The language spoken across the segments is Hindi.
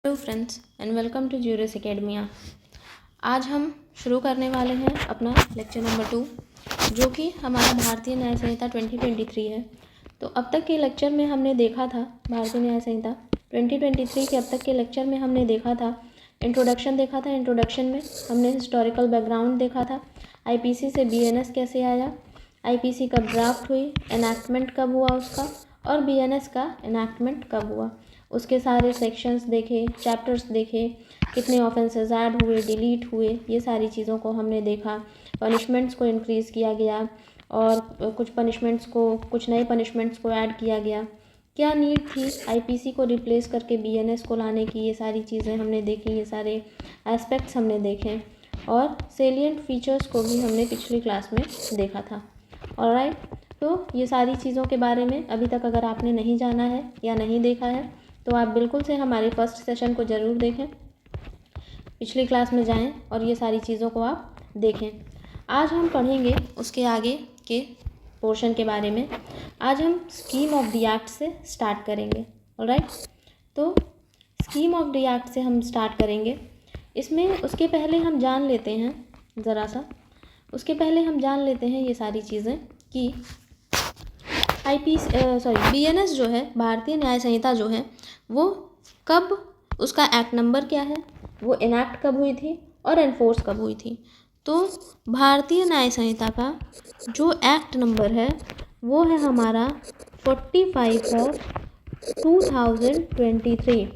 Hello friends and welcome to Juris academia. आज हम शुरू करने वाले हैं अपना लेक्चर नंबर 2 जो कि हमारा भारतीय न्याय संहिता 2023 है। तो अब तक के लेक्चर में हमने देखा था भारतीय न्याय संहिता 2023 के अब तक के लेक्चर में हमने देखा था इंट्रोडक्शन देखा था। इंट्रोडक्शन में हमने हिस्टोरिकल बैकग्राउंड देखा था, आईपीसी से बीएनएस कैसे आया, आईपीसी कब ड्राफ्ट हुई, एनैक्टमेंट कब हुआ उसका, और बीएनएस का एनैक्टमेंट कब हुआ, उसके सारे सेक्शंस देखे, चैप्टर्स देखे, कितने ऑफेंसेस ऐड हुए, डिलीट हुए, ये सारी चीज़ों को हमने देखा। पनिशमेंट्स को इंक्रीज़ किया गया और कुछ नए पनिशमेंट्स को ऐड किया गया। क्या नीड थी आईपीसी को रिप्लेस करके बीएनएस को लाने की, ये सारी चीज़ें हमने देखी, ये सारे एस्पेक्ट्स हमने देखे और सेलिएंट फीचर्स को भी हमने पिछली क्लास में देखा था। ऑलराइट, तो ये सारी चीज़ों के बारे में अभी तक अगर आपने नहीं जाना है या नहीं देखा है तो आप बिल्कुल से हमारे फर्स्ट सेशन को ज़रूर देखें, पिछली क्लास में जाएं और ये सारी चीज़ों को आप देखें। आज हम पढ़ेंगे उसके आगे के पोर्शन के बारे में। आज हम स्कीम ऑफ द एक्ट से स्टार्ट करेंगे। ऑलराइट, तो स्कीम ऑफ द एक्ट से हम स्टार्ट करेंगे। इसमें उसके पहले हम जान लेते हैं ये सारी चीज़ें कि बीएनएस जो है, भारतीय न्याय संहिता जो है, वो कब, उसका एक्ट नंबर क्या है, वो इनैक्ट कब हुई थी और एनफोर्स कब हुई थी। तो भारतीय न्याय संहिता का जो एक्ट नंबर है वो है हमारा 45 ऑफ 2023।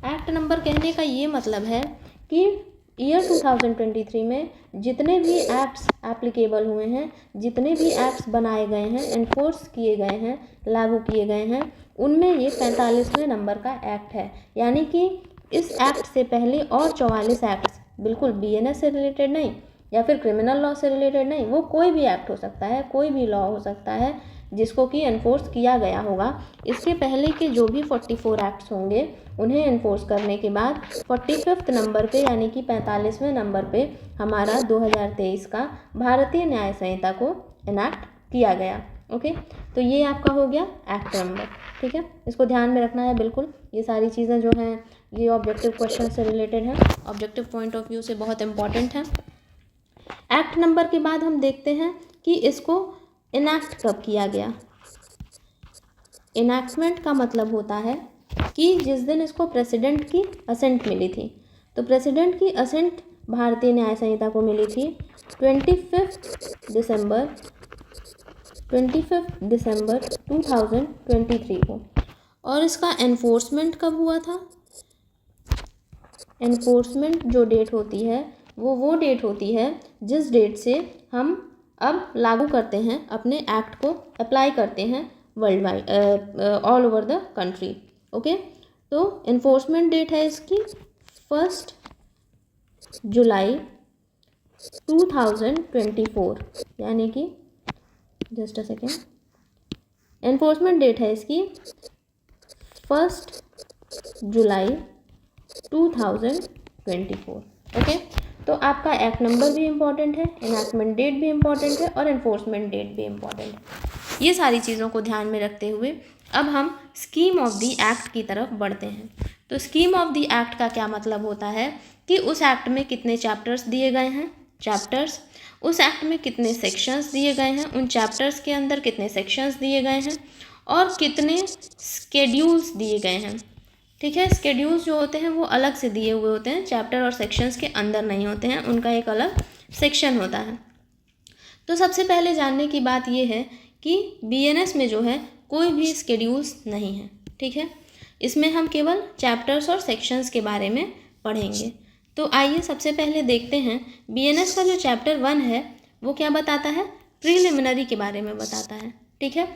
एक्ट नंबर कहने का ये मतलब है कि ईयर 2023 में जितने भी एक्ट्स एप्लीकेबल हुए हैं, जितने भी एक्ट्स बनाए गए हैं, एनफोर्स किए गए हैं, लागू किए गए हैं, उनमें ये 45वें नंबर का एक्ट है। यानी कि इस एक्ट से पहले और 44 एक्ट्स, बिल्कुल बीएनएस से रिलेटेड नहीं या फिर क्रिमिनल लॉ से रिलेटेड नहीं, वो कोई भी एक्ट हो सकता है, कोई भी लॉ हो सकता है जिसको कि एनफोर्स किया गया होगा। इसके पहले के जो भी 44 एक्ट्स होंगे उन्हें एनफोर्स करने के बाद 45वें नंबर पे यानी कि 45वें नंबर पे हमारा 2023 का भारतीय न्याय संहिता को इनैक्ट किया गया। ओके, तो ये आपका हो गया एक्ट नंबर। ठीक है, इसको ध्यान में रखना है बिल्कुल। ये सारी चीज़ें जो हैं ये ऑब्जेक्टिव क्वेश्चन से रिलेटेड हैं, ऑब्जेक्टिव पॉइंट ऑफ व्यू से बहुत इंपॉर्टेंट है। एक्ट नंबर के बाद हम देखते हैं कि इसको इनैक्ट कब किया गया। इनैक्टमेंट का मतलब होता है कि जिस दिन इसको प्रेसिडेंट की असेंट मिली थी। तो प्रेसिडेंट की असेंट भारतीय न्याय संहिता को मिली थी 25 दिसंबर 2023 को। और इसका एनफोर्समेंट कब हुआ था? एनफोर्समेंट जो डेट होती है वो डेट होती है जिस डेट से हम अब लागू करते हैं, अपने एक्ट को अप्लाई करते हैं world wide, all over the country. Okay, तो एनफोर्समेंट डेट है इसकी 1 जुलाई 2024, यानी कि just a second, enforcement date है इसकी 1 जुलाई 2024। ओके, तो आपका एक्ट नंबर भी इम्पॉर्टेंट है, इनैक्टमेंट डेट भी इम्पॉर्टेंट है और एनफोर्समेंट डेट भी इम्पॉर्टेंट है। ये सारी चीज़ों को ध्यान में रखते हुए अब हम स्कीम ऑफ द एक्ट की तरफ बढ़ते हैं। तो स्कीम ऑफ द एक्ट का क्या मतलब होता है कि उस एक्ट में कितने चैप्टर्स दिए गए हैं, चैप्टर्स, उस एक्ट में कितने सेक्शंस दिए गए हैं, उन चैप्टर्स के अंदर कितने सेक्शंस दिए गए हैं और कितने स्केड्यूल्स दिए गए हैं। ठीक है, स्केड्यूल्स जो होते हैं वो अलग से दिए हुए होते हैं, चैप्टर और सेक्शंस के अंदर नहीं होते हैं, उनका एक अलग सेक्शन होता है। तो सबसे पहले जानने की बात ये है कि बीएनएस में जो है कोई भी स्केड्यूल्स नहीं है। ठीक है, इसमें हम केवल चैप्टर्स और सेक्शंस के बारे में पढ़ेंगे। तो आइए सबसे पहले देखते हैं बीएनएस का जो चैप्टर 1 है वो क्या बताता है, प्रीलिमिनरी के बारे में बताता है। ठीक है,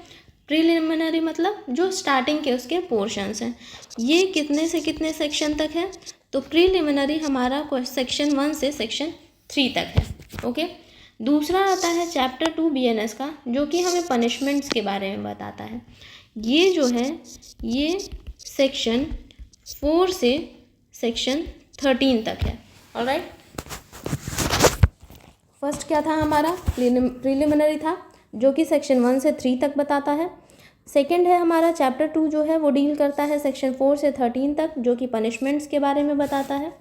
प्रीलिमिनरी मतलब जो स्टार्टिंग के उसके पोर्शंस हैं, ये कितने से कितने सेक्शन तक है। तो प्रीलिमिनरी हमारा सेक्शन 1 से सेक्शन 3 तक है। ओके, दूसरा आता है चैप्टर 2 बीएनएस का, जो कि हमें पनिशमेंट्स के बारे में बताता है। ये जो है ये सेक्शन 4 से सेक्शन 13 तक है। ऑलराइट, फर्स्ट क्या था हमारा, प्रीलिमिनरी था जो कि सेक्शन 1 से 3 तक बताता है। सेकेंड है हमारा चैप्टर 2 जो है वो डील करता है सेक्शन 4 से 13 तक, जो कि पनिशमेंट्स के बारे में बताता है।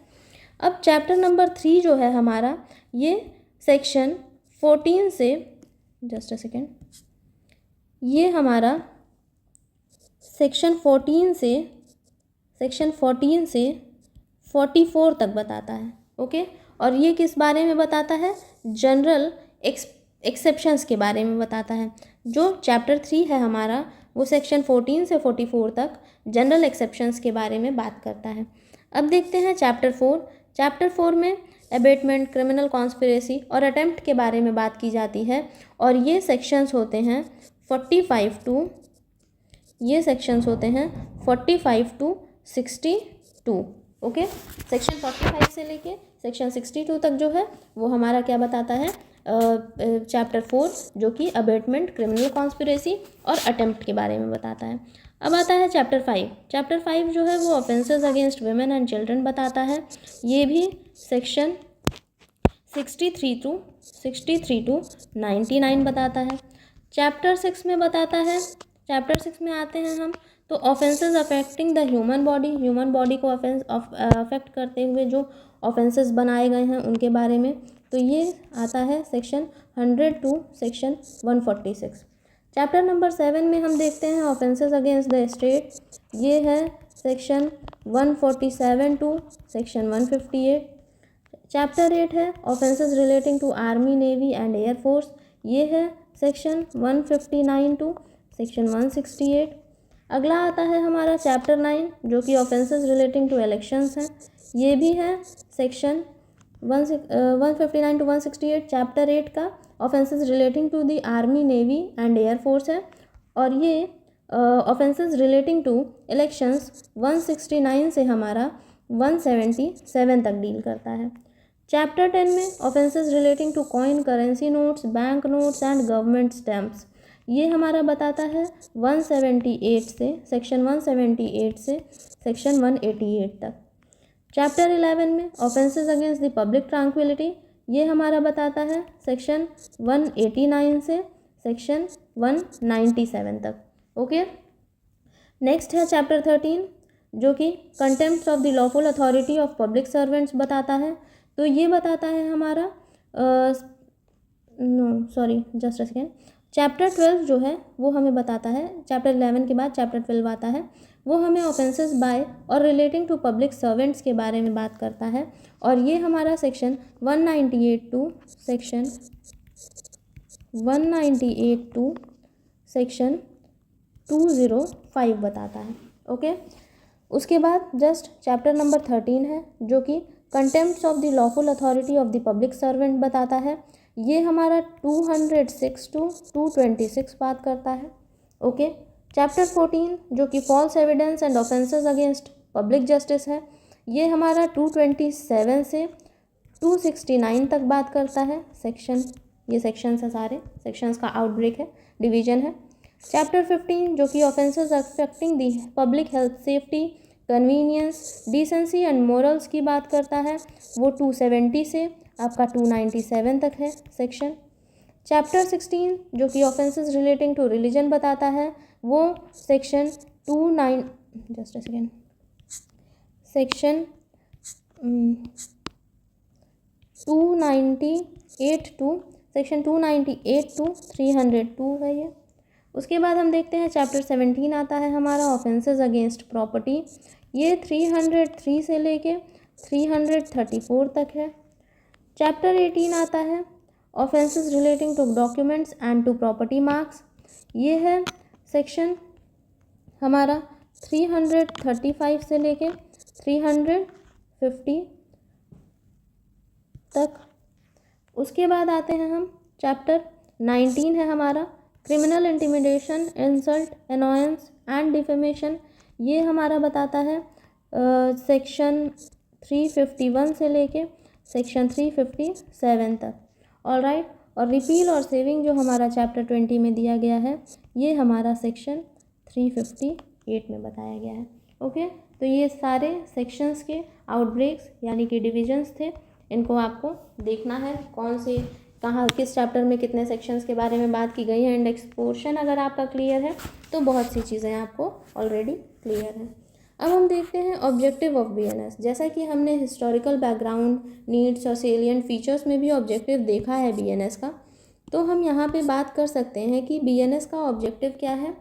अब चैप्टर नंबर 3 जो है हमारा, ये सेक्शन 14 से, जस्ट अ सेकेंड, ये हमारा सेक्शन 14 से 44 तक बताता है। ओके, और ये किस बारे में बताता है? जनरल एक्सेप्शंस के बारे में बताता है। जो चैप्टर 3 है हमारा, वो सेक्शन 14 से 44 तक जनरल एक्सेप्शंस के बारे में बात करता है। अब देखते हैं चैप्टर 4। चैप्टर 4 में अबेटमेंट, क्रिमिनल कॉन्स्पिरेसी और अटेम्प्ट के बारे में बात की जाती है, और ये सेक्शंस होते हैं 45 टू 62। ओके, सेक्शन 45 से लेके सेक्शन 62 तक जो है वो हमारा क्या बताता है? चैप्टर 4, जो कि अबेटमेंट, क्रिमिनल कॉन्स्पिरेसी और अटेम्प्ट के बारे में बताता है। अब आता है चैप्टर 5। चैप्टर 5 जो है वो offences against women and children बताता है। ये भी सेक्शन 63 टू 99 बताता है। चैप्टर 6 में बताता है, चैप्टर 6 में आते हैं हम, तो offences affecting the human body को अफेक्ट करते हुए जो ऑफेंसेस बनाए गए हैं उनके बारे में, तो ये आता है section 100 to section 146। Chapter number 7 में हम देखते हैं ऑफेंसेस अगेंस्ट द स्टेट। ये है सेक्शन 147 टू सेक्शन 158। चैप्टर 8 है offences relating to army, navy and air force. ये है सेक्शन 159 टू सेक्शन 168। अगला आता है हमारा चैप्टर 9, जो कि ऑफेंसेस रिलेटिंग टू इलेक्शंस हैं। ये भी है सेक्शन 159 टू 168। चैप्टर 8 का offences relating to the army, navy and air force है, और ये ऑफेंसेस रिलेटिंग टू इलेक्शंस 169 से हमारा 177 तक डील करता है। चैप्टर 10 में offences relating to coin, currency notes, bank notes and government stamps, ये हमारा बताता है 178 से सेक्शन 178 से सेक्शन 188 तक। चैप्टर 11 में offences against the public tranquillity, ये हमारा बताता है सेक्शन 189 से सेक्शन 197 तक। ओके, नेक्स्ट है चैप्टर 13, जो कि contempt of the lawful authority of public servants बताता है। तो ये बताता है हमारा जस्ट अ सेकेंड, चैप्टर 12 जो है वो हमें बताता है, चैप्टर 11 के बाद चैप्टर 12 आता है, वो हमें ऑफेंसेस बाय और रिलेटिंग टू पब्लिक सर्वेंट्स के बारे में बात करता है, और ये हमारा सेक्शन 198 टू सेक्शन 205 बताता है। ओके, उसके बाद जस्ट चैप्टर नंबर 13 है, जो कि contempt of the lawful authority of the public servant बताता है। ये हमारा 206 टू 226 बात करता है। ओके, चैप्टर 14, जो कि false evidence and offences against public justice है, ये हमारा 227 से 269 तक बात करता है। ये सेक्शंस है, सारे सेक्शंस का आउटब्रेक है, डिवीजन है। चैप्टर 15, जो कि offences affecting the public health, safety, convenience, decency and morals की बात करता है, वो 270 से आपका 297 तक है सेक्शन। चैप्टर 16, जो कि ऑफेंसेस रिलेटिंग टू रिलीजन बताता है, वो सेक्शन 298 टू सेक्शन 298 टू 302 है ये। उसके बाद हम देखते हैं चैप्टर 17 आता है हमारा ऑफेंसेस अगेंस्ट प्रॉपर्टी, ये 303 से लेके 334 तक है। चैप्टर 18 आता है offences relating to documents and to property marks, ये है सेक्शन हमारा 335 से लेके 350 तक। उसके बाद आते हैं हम चैप्टर 19 है हमारा criminal intimidation, insult, annoyance and defamation, ये हमारा बताता है सेक्शन 351 से लेके सेक्शन 357 तक। ऑलराइट, और रिपील और सेविंग जो हमारा चैप्टर 20 में दिया गया है, ये हमारा सेक्शन 358 में बताया गया है। ओके, तो ये सारे सेक्शंस के आउटब्रेक्स यानी कि डिविजन्स थे, इनको आपको देखना है कौन से कहाँ किस चैप्टर में कितने सेक्शंस के बारे में बात की गई है। इंडेक्स पोर्शन अगर आपका क्लियर है तो बहुत सी चीज़ें आपको ऑलरेडी क्लियर हैं। अब हम देखते हैं ऑब्जेक्टिव ऑफ बीएनएस। जैसा कि हमने हिस्टोरिकल बैकग्राउंड, नीड्स और सेलिएंट फीचर्स में भी ऑब्जेक्टिव देखा है बीएनएस का, तो हम यहाँ पे बात कर सकते हैं कि बीएनएस का ऑब्जेक्टिव क्या है।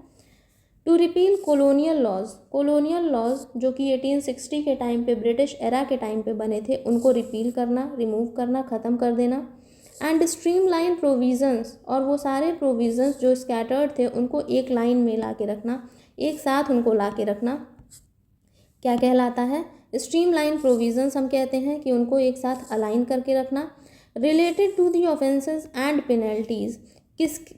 To repeal colonial laws. Colonial laws जो कि 1860 के टाइम पे, ब्रिटिश एरा के टाइम पे बने थे, उनको रिपील करना, रिमूव करना, ख़त्म कर देना। एंड स्ट्रीमलाइन प्रोविजंस, और वो सारे प्रोविजंस जो स्कैटर्ड थे उनको एक लाइन में ला के रखना, एक साथ उनको ला के रखना, क्या कहलाता है, स्ट्रीमलाइन प्रोविजंस हम कहते हैं कि उनको एक साथ अलाइन करके रखना। Related to the offences and penalties,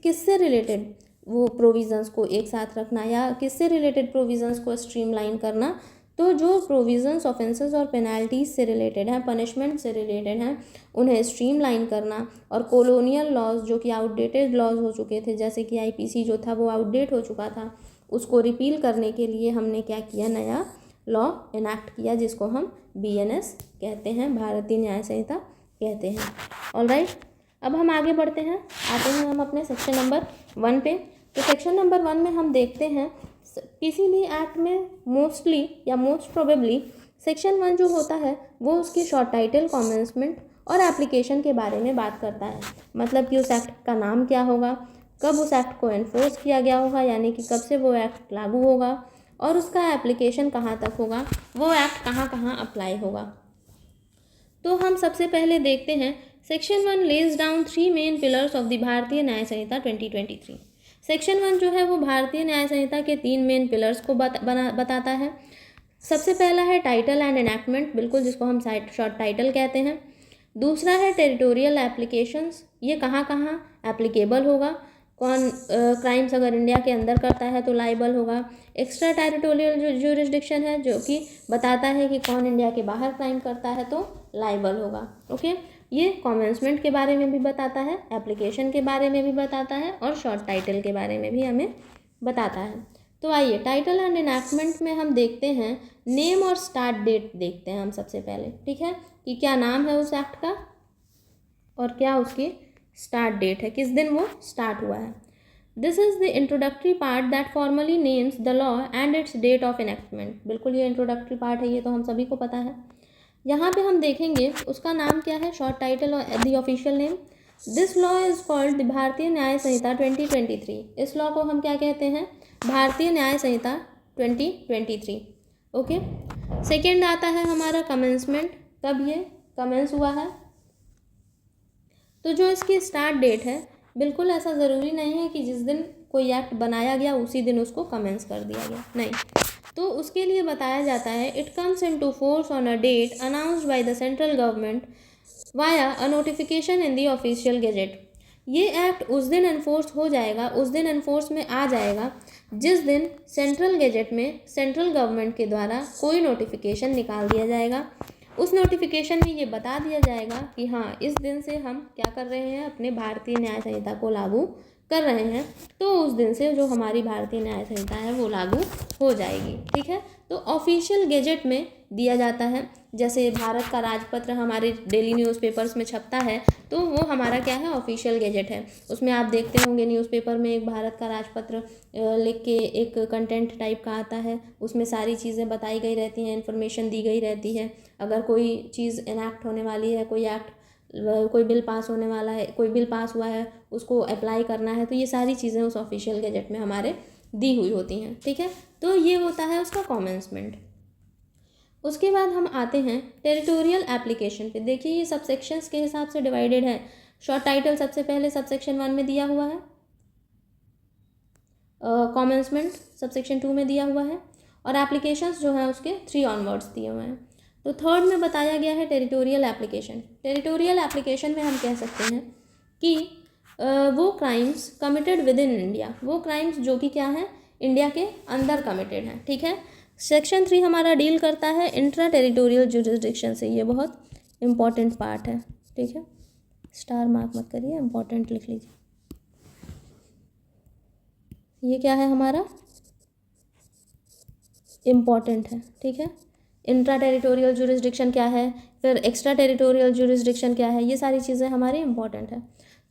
किससे रिलेटेड वो प्रोविजंस को एक साथ रखना, या किससे रिलेटेड प्रोविजंस को स्ट्रीमलाइन करना, तो जो प्रोविजंस ऑफेंसेस और पेनल्टीज से रिलेटेड हैं, पनिशमेंट से रिलेटेड हैं, उन्हें स्ट्रीमलाइन करना। और कॉलोनियल लॉज जो कि आउटडेटेड लॉज हो चुके थे, जैसे कि आईपीसी जो था वो आउटडेट हो चुका था, उसको रिपील करने के लिए हमने क्या किया, नया लॉ इनैक्ट किया, जिसको हम बीएनएस कहते हैं, भारतीय न्याय संहिता कहते हैं। ऑलराइट, अब हम आगे बढ़ते हैं, आते हैं हम अपने सेक्शन नंबर 1 पे। तो सेक्शन नंबर 1 में हम देखते हैं किसी भी एक्ट में मोस्टली या मोस्ट प्रोबेबली सेक्शन 1 जो होता है वो उसकी शॉर्ट टाइटल, कमेंसमेंट और एप्लीकेशन के बारे में बात करता है। मतलब कि उस एक्ट का नाम क्या होगा, कब उस एक्ट को एनफोर्स किया गया होगा, यानी कि कब से वो एक्ट लागू होगा, और उसका एप्लीकेशन कहाँ तक होगा, वो एक्ट कहाँ कहाँ अप्लाई होगा। तो हम सबसे पहले देखते हैं section 1 lays down 3 main pillars of the भारतीय न्याय संहिता 2023। सेक्शन 1 जो है वो भारतीय न्याय संहिता के 3 मेन पिलर्स को बताता है। सबसे पहला है टाइटल एंड एनैक्टमेंट, बिल्कुल जिसको हम शॉर्ट टाइटल कहते हैं। दूसरा है टेरिटोरियल एप्लीकेशंस, ये कहाँ कहाँ एप्लीकेबल होगा, कौन क्राइम्स अगर इंडिया के अंदर करता है तो लाइबल होगा। एक्स्ट्रा टेरिटोरियल ज्यूरिसडिक्शन है जो कि बताता है कि कौन इंडिया के बाहर क्राइम करता है तो लाइबल होगा। ओके, ये कमेंसमेंट के बारे में भी बताता है, एप्लीकेशन के बारे में भी बताता है, और शॉर्ट टाइटल के बारे में भी हमें बताता है। तो आइए टाइटल एंड एनैक्टमेंट में हम देखते हैं नेम और स्टार्ट डेट देखते हैं हम सबसे पहले, ठीक है, कि क्या नाम है उस एक्ट का और क्या उसकी स्टार्ट डेट है, किस दिन वो स्टार्ट हुआ है। This is the introductory part that formally names the law and its date of enactment. बिल्कुल ये इंट्रोडक्टरी पार्ट है, ये तो हम सभी को पता है। यहाँ पे हम देखेंगे उसका नाम क्या है, शॉर्ट टाइटल और the official name. This law is called the भारतीय न्याय संहिता 2023। इस लॉ को हम क्या कहते हैं, भारतीय न्याय संहिता 2023। ओके, सेकेंड आता है हमारा कमेंसमेंट, कब ये कमेंस हुआ है। तो जो इसकी स्टार्ट डेट है, बिल्कुल ऐसा ज़रूरी नहीं है कि जिस दिन कोई एक्ट बनाया गया उसी दिन उसको कमेंस कर दिया गया, नहीं। तो उसके लिए बताया जाता है it comes into force on a date announced by the central government via a notification in the official gazette. ये एक्ट उस दिन एनफोर्स हो जाएगा, उस दिन एनफोर्स में आ जाएगा जिस दिन सेंट्रल गेजेट में सेंट्रल गवर्नमेंट के द्वारा कोई नोटिफिकेशन निकाल दिया जाएगा। उस नोटिफिकेशन में ये बता दिया जाएगा कि हाँ, इस दिन से हम क्या कर रहे हैं, अपने भारतीय न्याय संहिता को लागू कर रहे हैं। तो उस दिन से जो हमारी भारतीय न्याय संहिता है वो लागू हो जाएगी, ठीक है। तो ऑफिशियल गेजेट में दिया जाता है, जैसे भारत का राजपत्र हमारे डेली न्यूज़पेपर्स में छपता है, तो वो हमारा क्या है, ऑफिशियल गेजेट है। उसमें आप देखते होंगे न्यूज़पेपर में एक भारत का राजपत्र लिख के एक कंटेंट टाइप का आता है, उसमें सारी चीज़ें बताई गई रहती हैं, इन्फॉर्मेशन दी गई रहती है। अगर कोई चीज़ इनैक्ट होने वाली है, कोई बिल पास होने वाला है, कोई बिल पास हुआ है, उसको अप्लाई करना है, तो ये सारी चीज़ें उस ऑफिशियल गेजेट में हमारे दी हुई होती हैं, ठीक है। तो ये होता है उसका कमेंसमेंट। उसके बाद हम आते हैं टेरिटोरियल एप्लीकेशन पे। देखिए ये सब सेक्शंस के हिसाब से डिवाइडेड है। शॉर्ट टाइटल सबसे पहले सबसेक्शन 1 में दिया हुआ है, कमेंसमेंट सबसेक्शन 2 में दिया हुआ है, और एप्लीकेशंस जो हैं उसके 3 ऑनवर्ड्स दिए हुए हैं। तो थर्ड में बताया गया है टेरिटोरियल एप्लीकेशन। टेरिटोरियल एप्लीकेशन में हम कह सकते हैं कि वो crimes committed with in India, वो क्राइम्स जो कि क्या हैं, इंडिया के अंदर कमिटेड हैं, ठीक है। सेक्शन 3 हमारा डील करता है इंट्रा टेरिटोरियल जुरिसडिक्शन से, ये बहुत इम्पॉर्टेंट पार्ट है, ठीक है। स्टार मार्क मत करिए, इम्पॉर्टेंट लिख लीजिए। ये क्या है हमारा, इम्पॉर्टेंट है, ठीक है। इंट्रा टेरिटोरियल जुरिसडिक्शन क्या है, फिर एक्स्ट्रा टेरिटोरियल जुरिसडिक्शन क्या है, ये सारी चीज़ें हमारी इम्पॉर्टेंट है।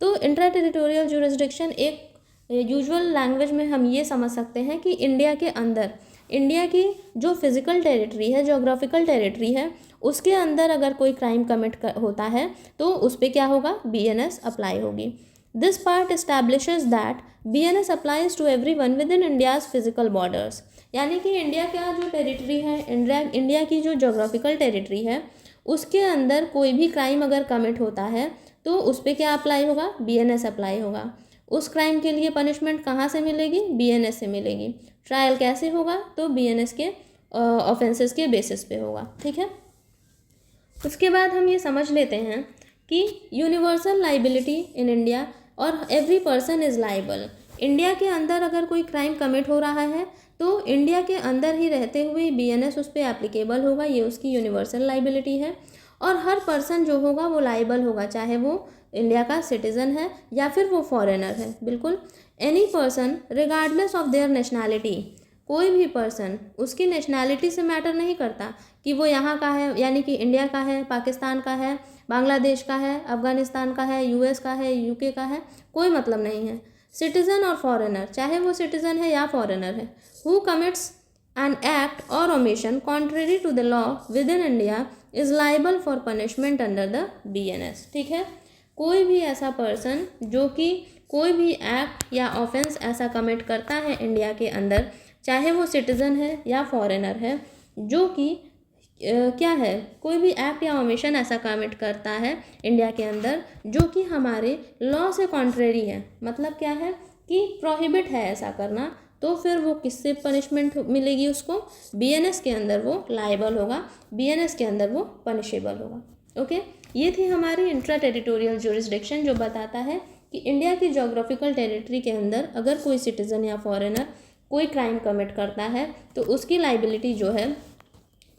तो इंट्रा टेरिटोरियल जुरिसडिक्शन एक यूजुअल लैंग्वेज में हम ये समझ सकते हैं कि इंडिया के अंदर, इंडिया की जो फिज़िकल टेरिटरी है, जोग्राफिकल टेरिटरी है, उसके अंदर अगर कोई क्राइम कमिट होता है तो उस पर क्या होगा, BNS अप्लाई होगी। This part establishes that BNS applies to everyone within India's physical borders. यानी कि इंडिया का जो टेरिटरी है, इंडिया की जो जोग्राफिकल टेरिटरी है, उसके अंदर कोई भी क्राइम अगर कमिट होता है तो उस पर क्या अप्लाई होगा, BNS अप्लाई होगा। उस क्राइम के लिए पनिशमेंट कहाँ से मिलेगी, BNS से मिलेगी। ट्रायल कैसे होगा, तो BNS के ऑफेंसेस के बेसिस पे होगा। ठीक है, उसके बाद हम ये समझ लेते हैं कि यूनिवर्सल लाइबिलिटी इन इंडिया और every person is liable. India के अंदर अगर कोई क्राइम कमिट हो रहा है तो इंडिया के अंदर ही रहते हुए BNS उस पर एप्लीकेबल होगा, ये उसकी यूनिवर्सल लाइबिलिटी है। और हर पर्सन जो होगा वो लाइबल होगा, चाहे वो इंडिया का सिटीज़न है या फिर वो फॉरेनर है। बिल्कुल, any person regardless of there nationality, कोई भी पर्सन, उसकी नेशनैलिटी से मैटर नहीं करता कि वो यहाँ का है, यानी कि इंडिया का है, पाकिस्तान का है, बांग्लादेश का है, अफ़गानिस्तान का है, US का है, UK का है, कोई मतलब नहीं है। सिटीज़न और फॉरेनर, चाहे वो सिटीज़न है या फॉरेनर है, हु कमिट्स एन एक्ट और omission contrary to the law within India is liable for punishment under the BNS। ठीक है, कोई भी ऐसा पर्सन जो कि कोई भी एक्ट या ऑफेंस ऐसा कमिट करता है इंडिया के अंदर, चाहे वो सिटीज़न है या फॉरेनर है, जो कि क्या है, कोई भी एक्ट या ओमिशन ऐसा कमिट करता है इंडिया के अंदर जो कि हमारे लॉ से कॉन्ट्रेरी है, मतलब क्या है कि प्रोहिबिट है ऐसा करना, तो फिर वो किससे पनिशमेंट मिलेगी उसको, BNS के अंदर वो लाइबल होगा, BNS के अंदर वो पनिशेबल होगा। ओके, ये थी हमारी इंट्रा टेरिटोरियल ज्यूरिसडिक्शन, जो बताता है कि इंडिया की जोग्राफिकल टेरिटरी के अंदर अगर कोई सिटीज़न या फॉरेनर कोई क्राइम कमिट करता है तो उसकी लाइबिलिटी जो है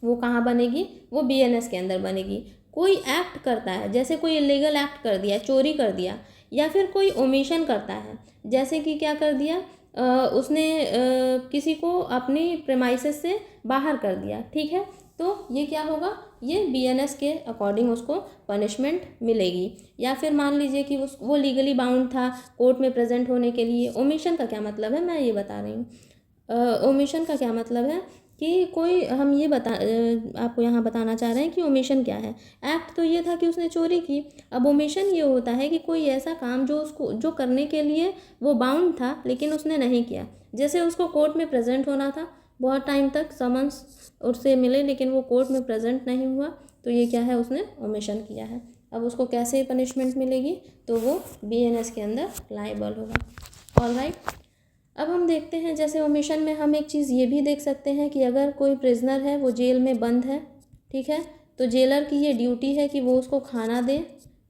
वो कहाँ बनेगी, वो BNS के अंदर बनेगी। कोई एक्ट करता है, जैसे कोई इलीगल एक्ट कर दिया, चोरी कर दिया, या फिर कोई ओमिशन करता है, जैसे कि क्या कर दिया, उसने किसी को अपनी प्रेमाइसेस से बाहर कर दिया। ठीक है, तो ये क्या होगा, ये BNS के अकॉर्डिंग उसको पनिशमेंट मिलेगी। या फिर मान लीजिए कि वो लीगली बाउंड था कोर्ट में प्रेजेंट होने के लिए। ओमिशन का क्या मतलब है, मैं ये बता रही हूँ। ओमिशन का क्या मतलब है कि कोई, हम ये आपको यहाँ बताना चाह रहे हैं कि ओमिशन क्या है। एक्ट तो ये था कि उसने चोरी की, अब ओमिशन ये होता है कि कोई ऐसा काम जो करने के लिए वो बाउंड था लेकिन उसने नहीं किया। जैसे उसको कोर्ट में प्रेजेंट होना था, बहुत टाइम तक समन्स उससे मिले लेकिन वो कोर्ट में प्रेजेंट नहीं हुआ, तो ये क्या है, उसने ओमिशन किया है। अब उसको कैसे पनिशमेंट मिलेगी, तो वो BNS के अंदर लाइबल होगा। ऑलराइट, अब हम देखते हैं, जैसे ओमिशन में हम एक चीज़ ये भी देख सकते हैं कि अगर कोई प्रिजनर है, वो जेल में बंद है, ठीक है, तो जेलर की ये ड्यूटी है कि वो उसको खाना दे।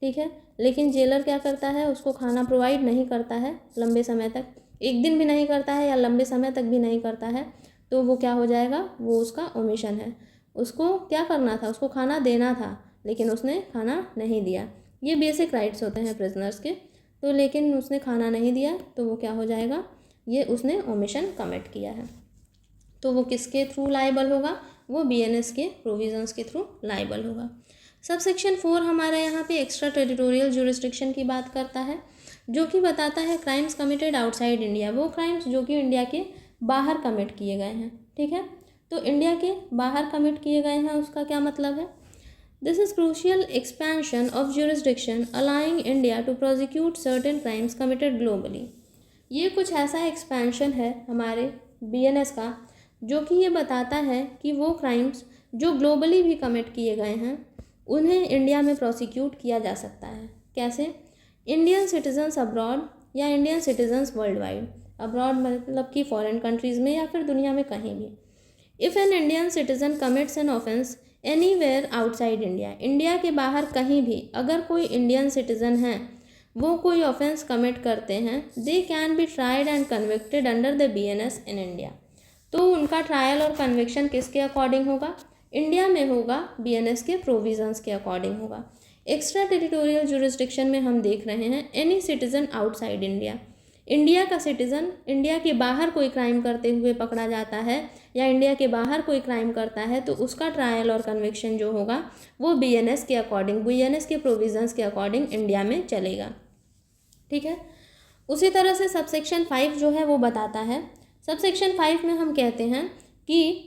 ठीक है, लेकिन जेलर क्या करता है, उसको खाना प्रोवाइड नहीं करता है लंबे समय तक, एक दिन भी नहीं करता है या लंबे समय तक भी नहीं करता है, तो वो क्या हो जाएगा, वो उसका ओमिशन है। उसको क्या करना था, उसको खाना देना था लेकिन उसने खाना नहीं दिया। ये बेसिक राइट्स होते हैं प्रिजनर्स के, तो लेकिन उसने खाना नहीं दिया तो वो क्या हो जाएगा, ये उसने ओमिशन कमिट किया है। तो वो किसके थ्रू लाइबल होगा, वो BNS के प्रोविजंस के थ्रू लाइबल होगा। सब सेक्शन 4 हमारा यहाँ पे एक्स्ट्रा टेरिटोरियल ज्यूरिसडिक्शन की बात करता है, जो कि बताता है क्राइम्स कमिटेड आउटसाइड इंडिया, वो क्राइम्स जो कि इंडिया के बाहर कमिट किए गए हैं। ठीक है, तो इंडिया के बाहर कमिट किए गए हैं, उसका क्या मतलब है, this is crucial expansion of jurisdiction allowing India to prosecute certain crimes committed globally. ये कुछ ऐसा एक्सपेंशन है हमारे BNS का जो कि ये बताता है कि वो क्राइम्स जो ग्लोबली भी कमिट किए गए हैं उन्हें इंडिया में प्रोसिक्यूट किया जा सकता है। कैसे, इंडियन सिटीजन्स अब्रॉड या Indian citizens world wide, abroad मतलब कि फॉरेन कंट्रीज़ में या फिर दुनिया में कहीं भी। If an Indian citizen commits an offence anywhere outside India, India के बाहर कहीं भी अगर कोई इंडियन सिटीज़न है वो कोई ऑफेंस कमिट करते हैं, they can be tried and convicted under the BNS in India. तो उनका ट्रायल और कन्विक्शन किसके अकॉर्डिंग होगा, इंडिया में होगा, BNS के प्रोविजंस के अकॉर्डिंग होगा। एक्स्ट्रा टेरिटोरियल ज्यूरिसडिक्शन में हम देख रहे हैं any citizen outside India, India का सिटीज़न इंडिया के बाहर कोई क्राइम करते हुए पकड़ा जाता है या इंडिया के बाहर कोई क्राइम करता है तो उसका ट्रायल और कन्विक्शन जो होगा वो BNS के अकॉर्डिंग, BNS के प्रोविजंस के अकॉर्डिंग इंडिया में चलेगा। ठीक है, उसी तरह से सबसेक्शन 5 जो है वो बताता है, सबसेक्शन 5 में हम कहते हैं कि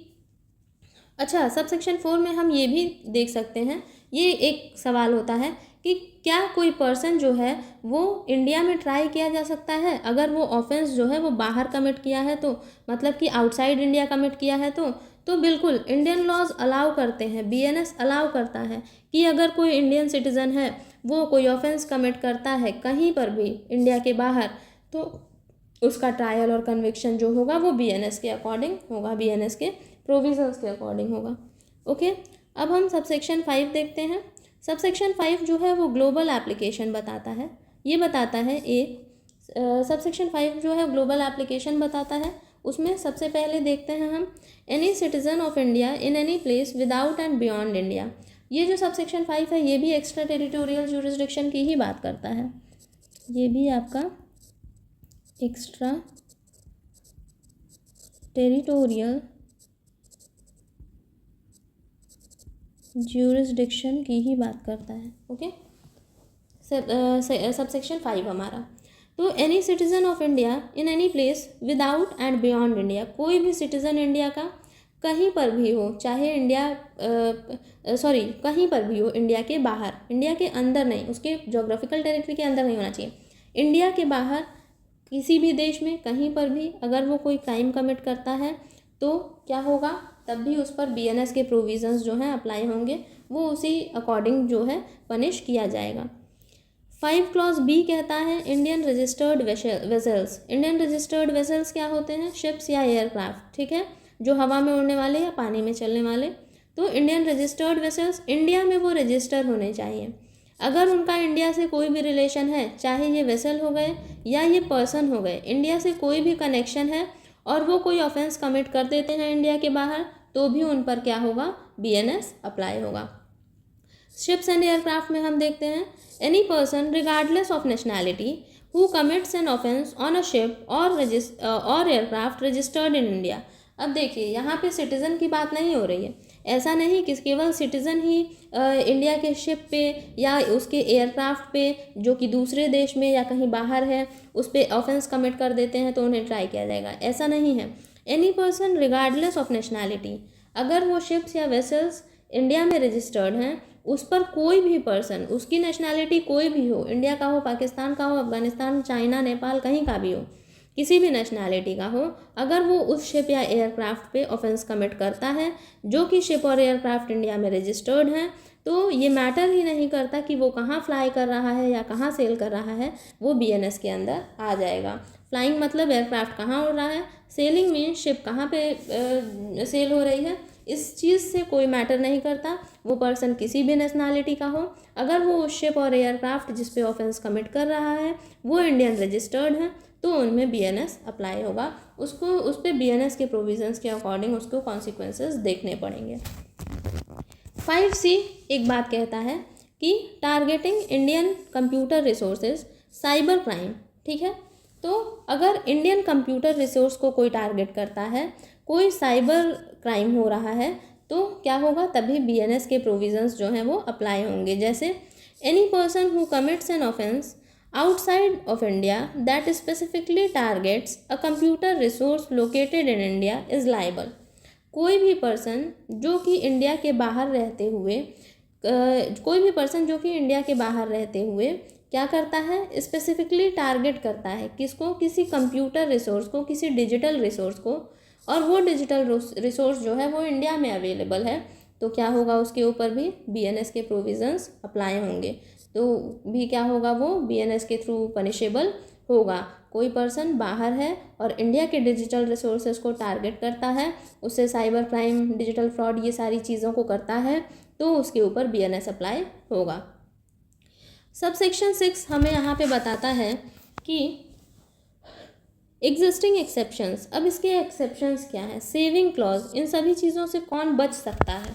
अच्छा, सबसेक्शन 4 में हम ये भी देख सकते हैं, ये एक सवाल होता है कि क्या कोई पर्सन जो है वो इंडिया में ट्राई किया जा सकता है अगर वो ऑफेंस जो है वो बाहर कमिट किया है, तो मतलब कि आउटसाइड इंडिया कमिट किया है तो बिल्कुल इंडियन लॉज अलाउ करते हैं, बीएनएस अलाउ करता है कि अगर कोई इंडियन सिटीज़न है वो कोई ऑफेंस कमिट करता है कहीं पर भी इंडिया के बाहर, तो उसका ट्रायल और कन्विक्शन जो होगा वो बीएनएस के अकॉर्डिंग होगा, बीएनएस के प्रोविजंस के अकॉर्डिंग होगा। ओके, अब हम सबसेक्शन 5 देखते हैं। सबसेक्शन 5 जो है वो ग्लोबल एप्लीकेशन बताता है, ये बताता है सबसेक्शन 5 जो है ग्लोबल एप्लीकेशन बताता है। उसमें सबसे पहले देखते हैं हम, any citizen of India in any place without and beyond India. ये जो सबसेक्शन 5 है ये भी एक्स्ट्रा टेरिटोरियल जुरिसडिक्शन की ही बात करता है, ये भी आपका एक्स्ट्रा टेरिटोरियल ज्यूरिसडिक्शन की ही बात करता है। ओके, सबसेक्शन 5 हमारा, तो any citizen of India in any place without and beyond India, कोई भी सिटीज़न इंडिया का कहीं पर भी हो, चाहे कहीं पर भी हो इंडिया के बाहर, इंडिया के अंदर नहीं, उसके जोग्राफिकल टेरिटरी के अंदर नहीं होना चाहिए, इंडिया के बाहर किसी भी देश में कहीं पर भी अगर वो कोई क्राइम कमिट करता है तो क्या होगा, तब भी उस पर बीएनएस के प्रोविजंस जो हैं अप्लाई होंगे, वो उसी अकॉर्डिंग जो है पनिश किया जाएगा। 5 क्लॉज बी कहता है Indian registered vessels. Indian registered vessels क्या होते हैं, शिप्स या एयरक्राफ्ट, ठीक है, जो हवा में उड़ने वाले या पानी में चलने वाले। तो इंडियन रजिस्टर्ड वेसल्स इंडिया में वो रजिस्टर होने चाहिए। अगर उनका इंडिया से कोई भी रिलेशन है, चाहे ये वेसल हो गए या ये पर्सन हो गए, इंडिया से कोई भी कनेक्शन है और वो कोई ऑफेंस कमिट कर देते हैं इंडिया के बाहर, तो भी उन पर क्या होगा, बीएनएस अप्लाई होगा। शिप्स एंड एयरक्राफ्ट में हम देखते हैं, any person regardless of nationality who commits an offence on a ship और एयरक्राफ्ट रजिस्टर्ड इन इंडिया। अब देखिए यहाँ पे सिटीज़न की बात नहीं हो रही है, ऐसा नहीं कि केवल सिटीज़न ही इंडिया के शिप पे या उसके एयरक्राफ्ट पे जो कि दूसरे देश में या कहीं बाहर है उस पर ऑफेंस कमिट कर देते हैं तो उन्हें ट्राई किया जाएगा, ऐसा नहीं है। Any person regardless of nationality, अगर वो शिप्स या वेसल्स इंडिया में रजिस्टर्ड हैं, उस पर कोई भी पर्सन, उसकी नेशनैलिटी कोई भी हो, इंडिया का हो, पाकिस्तान का हो, अफगानिस्तान, चाइना, नेपाल, कहीं का भी हो, किसी भी नेशनैलिटी का हो, अगर वो उस शिप या एयरक्राफ्ट पे ऑफेंस कमिट करता है जो कि शिप और एयरक्राफ्ट इंडिया में रजिस्टर्ड हैं, तो ये मैटर ही नहीं करता कि वो कहाँ फ्लाई कर रहा है या कहाँ सेल कर रहा है, वो बीएनएस के अंदर आ जाएगा। फ्लाइंग मतलब एयरक्राफ्ट कहाँ उड़ रहा है, सेलिंग मीन शिप कहाँ पे सेल हो रही है, इस चीज़ से कोई मैटर नहीं करता, वो पर्सन किसी भी नेशनैलिटी का हो, अगर वो उस शिप और एयरक्राफ्ट जिस पे ऑफेंस कमिट कर रहा है वो इंडियन रजिस्टर्ड है, तो उनमें बीएनएस अप्लाई होगा, उसको उस पर बीएनएस के प्रोविजंस के अकॉर्डिंग उसको कॉन्सिक्वेंसेस देखने पड़ेंगे। 5C एक बात कहता है कि targeting Indian computer resources cyber crime, ठीक है, तो अगर इंडियन कंप्यूटर रिसोर्स को कोई टारगेट करता है, कोई साइबर क्राइम हो रहा है, तो क्या होगा, तभी बीएनएस के प्रोविजंस जो हैं वो अप्लाई होंगे। जैसे any person who commits an offence outside of India that specifically targets a computer resource located in India is liable। कोई भी पर्सन जो कि इंडिया के बाहर रहते हुए क्या करता है, स्पेसिफिकली टारगेट करता है किसको, किसी कंप्यूटर रिसोर्स को, किसी डिजिटल रिसोर्स को, और वो डिजिटल रिसोर्स जो है वो इंडिया में अवेलेबल है, तो क्या होगा, उसके ऊपर भी बीएनएस के प्रोविजंस अप्लाई होंगे, तो भी क्या होगा, वो बीएनएस के थ्रू पनिशेबल होगा। कोई पर्सन बाहर है और इंडिया के डिजिटल रिसोर्सेज को टारगेट करता है, उससे साइबर क्राइम, डिजिटल फ्रॉड, ये सारी चीज़ों को करता है, तो उसके ऊपर बीएनएस अप्लाई होगा। सबसेक्शन 6 हमें यहाँ पे बताता है कि एग्जिस्टिंग एक्सेप्शंस। अब इसके एक्सेप्शंस क्या हैं, सेविंग क्लॉज, इन सभी चीज़ों से कौन बच सकता है,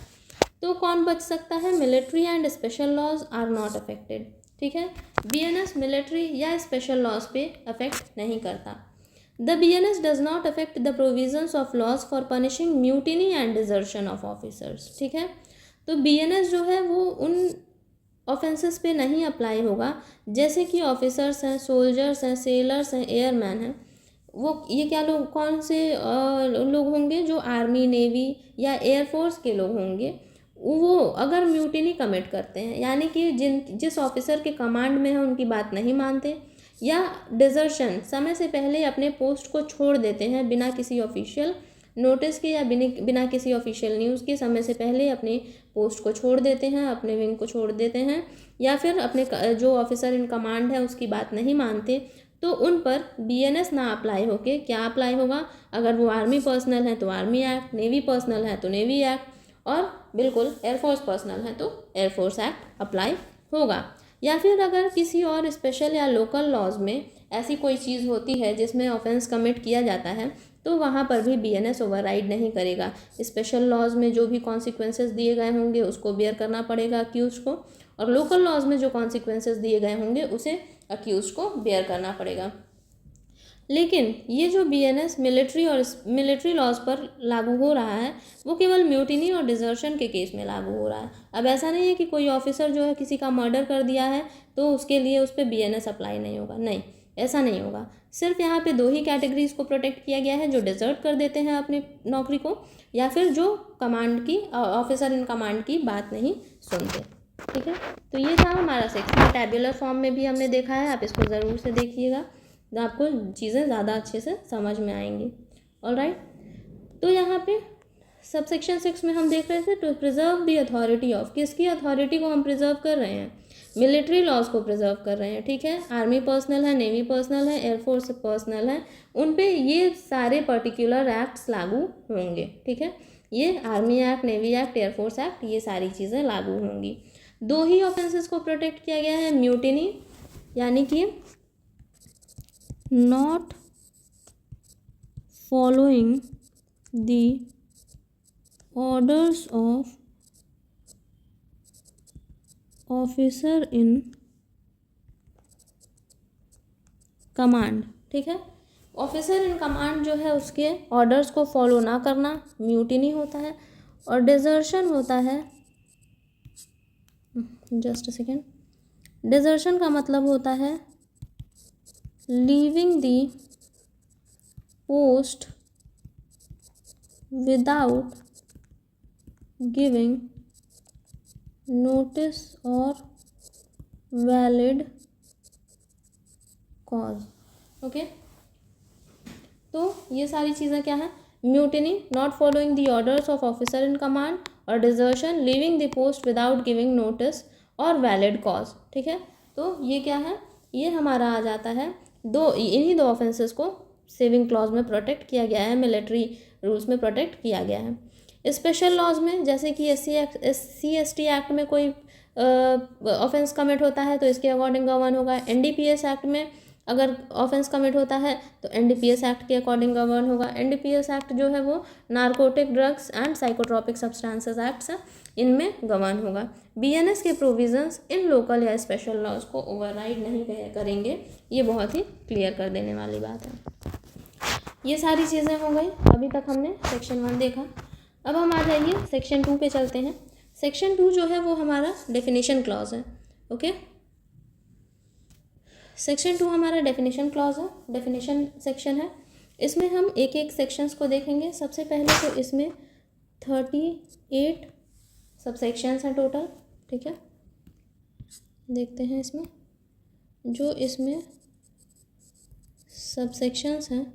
तो कौन बच सकता है, military and special laws are not affected, ठीक है, बीएनएस मिलिट्री या स्पेशल लॉज पे अफेक्ट नहीं करता। The BNS does not affect the provisions of laws for punishing mutiny and desertion of officers, ठीक है, तो बीएनएस जो है वो उन ऑफेंसेस पे नहीं अप्लाई होगा, जैसे कि ऑफिसर्स हैं, सोल्जर्स हैं, सेलर्स हैं, एयरमैन हैं, वो ये क्या लोग, कौन से लोग होंगे, जो आर्मी, नेवी या एयरफोर्स के लोग होंगे, वो अगर म्यूटिनी कमिट करते हैं, यानी कि जिस ऑफिसर के कमांड में है उनकी बात नहीं मानते, या डिजर्शन, समय से पहले अपने पोस्ट को छोड़ देते हैं बिना किसी ऑफिशियल नोटिस के या बिना किसी ऑफिशियल न्यूज़ के, समय से पहले अपने पोस्ट को छोड़ देते हैं, अपने विंग को छोड़ देते हैं, या फिर अपने जो ऑफिसर इन कमांड है उसकी बात नहीं मानते, तो उन पर BNS ना अप्लाई होके क्या अप्लाई होगा, अगर वो आर्मी पर्सनल हैं तो आर्मी एक्ट, नेवी पर्सनल हैं तो नेवी एक्ट, और बिल्कुल एयरफोर्स पर्सनल हैं तो एयरफोर्स एक्ट अप्लाई होगा। या फिर अगर किसी और स्पेशल या लोकल लॉज में ऐसी कोई चीज़ होती है जिसमें ऑफेंस कमिट किया जाता है, तो वहाँ पर भी BNS ओवरराइड नहीं करेगा। स्पेशल लॉज में जो भी कॉन्सिक्वेंसेस दिए गए होंगे उसको बेयर करना पड़ेगा अक्यूज को, और लोकल लॉज में जो कॉन्सिक्वेंसेस दिए गए होंगे उसे अक्यूज को बेयर करना पड़ेगा। लेकिन ये जो BNS मिलिट्री लॉज पर लागू हो रहा है, वो केवल म्यूटिनी और डिजर्शन के केस में लागू हो रहा है। अब ऐसा नहीं है कि कोई ऑफिसर जो है किसी का मर्डर कर दिया है तो उसके लिए उस पर BNS अप्लाई नहीं होगा, नहीं, ऐसा नहीं होगा। सिर्फ यहाँ पे 2 ही कैटेगरीज को प्रोटेक्ट किया गया है, जो डिजर्ट कर देते हैं अपनी नौकरी को, या फिर जो कमांड की ऑफिसर इन कमांड की बात नहीं सुनते। ठीक है, तो ये था हमारा 6 टैब्यूलर फॉर्म में भी हमने देखा है, आप इसको ज़रूर से देखिएगा, आपको चीज़ें ज़्यादा अच्छे से समझ में आएंगी। ऑलराइट, तो यहाँ पे सबसेक्शन 6 में हम देख रहे थे to preserve the authority of, किसकी अथॉरिटी को हम प्रिजर्व कर रहे हैं, मिलिट्री लॉज को प्रिजर्व कर रहे हैं। ठीक है, आर्मी पर्सनल है, नेवी पर्सनल है, एयरफोर्स पर्सनल है, उन पे ये सारे पर्टिकुलर एक्ट्स लागू होंगे। ठीक है, ये army act, navy act, air force act, ये सारी चीज़ें लागू होंगी। 2 ही ऑफेंसेस को प्रोटेक्ट किया गया है, म्यूटिनी यानी कि not following the orders of officer in command। ठीक है, ऑफिसर इन कमांड जो है उसके ऑर्डर्स को फॉलो ना करना म्यूटिनी होता है, और डिजर्शन होता है, जस्ट अ सेकेंड, डिजर्शन का मतलब होता है leaving the post without giving notice or valid cause। Okay, तो ये सारी चीज़ें क्या है, mutiny, not following the orders of officer in command, और desertion, leaving the post without giving notice और वैलिड कॉज। ठीक है, तो ये क्या है, ये हमारा आ जाता है इन्हीं 2 ऑफेंसेस को सेविंग क्लॉज में प्रोटेक्ट किया गया है, मिलिट्री रूल्स में प्रोटेक्ट किया गया है। स्पेशल लॉज में जैसे कि SC/ST एक्ट में कोई ऑफेंस कमिट होता है तो इसके अकॉर्डिंग गवर्न होगा। NDPS एक्ट में अगर ऑफेंस कमिट होता है तो NDPS एक्ट के अकॉर्डिंग गवर्न होगा। NDPS एक्ट जो है वो narcotic drugs and psychotropic substances acts हैं, इनमें गवर्न होगा। BNS के प्रोविजंस इन लोकल या स्पेशल लॉज को ओवरराइड नहीं करेंगे, ये बहुत ही क्लियर कर देने वाली बात है। ये सारी चीज़ें हो गई, अभी तक हमने सेक्शन 1 देखा। अब हम आ जाइए सेक्शन 2 पे चलते हैं। सेक्शन 2 जो है वो हमारा डेफिनेशन क्लॉज है। ओके, सेक्शन 2 हमारा डेफिनेशन क्लॉज है, डेफिनेशन सेक्शन है। इसमें हम एक एक सेक्शंस को देखेंगे। सबसे पहले तो इसमें 38 सबसेक्शंस हैं टोटल। ठीक है, देखते हैं इसमें जो इसमें सबसेक्शंस हैं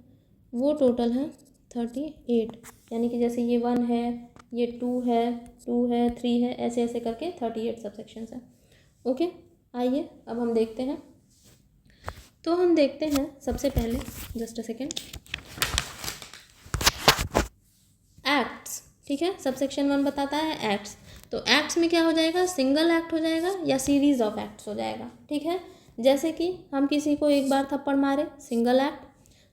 वो टोटल हैं 38, यानी कि जैसे ये 1 है, ये 2 है, 3 है, ऐसे ऐसे करके 38 सबसेक्शंस हैं। ओके, आइए अब हम देखते हैं। तो हम देखते हैं सबसे पहले, जस्ट अ सेकेंड, एक्ट्स। ठीक है, सबसेक्शन 1 बताता है एक्ट्स, तो एक्ट्स में क्या हो जाएगा, सिंगल एक्ट हो जाएगा या सीरीज ऑफ एक्ट्स हो जाएगा। ठीक है, जैसे कि हम किसी को एक बार थप्पड़ मारे, सिंगल एक्ट,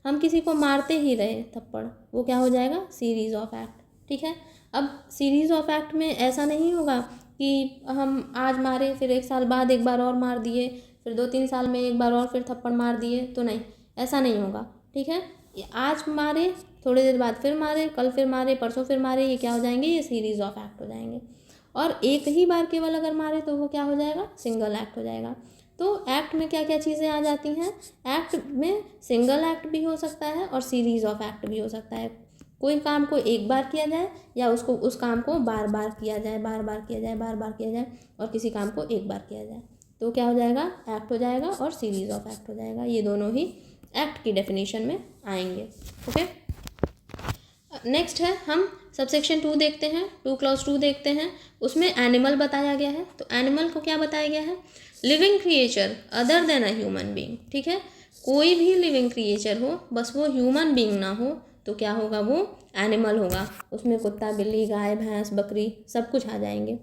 हम किसी को मारते ही रहे थप्पड़, वो क्या हो जाएगा, सीरीज ऑफ एक्ट। ठीक है, अब सीरीज ऑफ एक्ट में ऐसा नहीं होगा कि हम आज मारे फिर 1 साल बाद एक बार और मार दिए, फिर 2-3 साल में एक बार और फिर थप्पड़ मार दिए, तो नहीं, ऐसा नहीं होगा। ठीक है, आज मारे, थोड़ी देर बाद फिर मारे, कल फिर मारे, परसों फिर मारे, ये क्या हो जाएंगे, ये सीरीज ऑफ एक्ट हो जाएंगे। और एक ही बार केवल अगर मारे तो वो क्या हो जाएगा, सिंगल एक्ट हो जाएगा। तो एक्ट में क्या क्या चीज़ें आ जाती हैं, एक्ट में सिंगल एक्ट भी हो सकता है और सीरीज ऑफ एक्ट भी हो सकता है। कोई काम को एक बार किया जाए या उसको उस काम को बार बार किया जाए, बार बार किया जाए, बार बार किया जाए, और किसी काम को एक बार किया जाए, तो क्या हो जाएगा, एक्ट हो जाएगा और सीरीज ऑफ एक्ट हो जाएगा। ये दोनों ही एक्ट की डेफिनेशन में आएंगे। ओके, नेक्स्ट है हम सबसेक्शन 2 देखते हैं, 2 क्लॉज 2 देखते हैं। उसमें एनिमल बताया गया है। तो एनिमल को क्या बताया गया है, living creature other than a human being. ठीक है, कोई भी लिविंग क्रिएचर हो, बस वो ह्यूमन बीइंग ना हो तो क्या होगा, वो एनिमल होगा। उसमें कुत्ता, बिल्ली, गाय, भैंस, बकरी सब कुछ आ जाएंगे।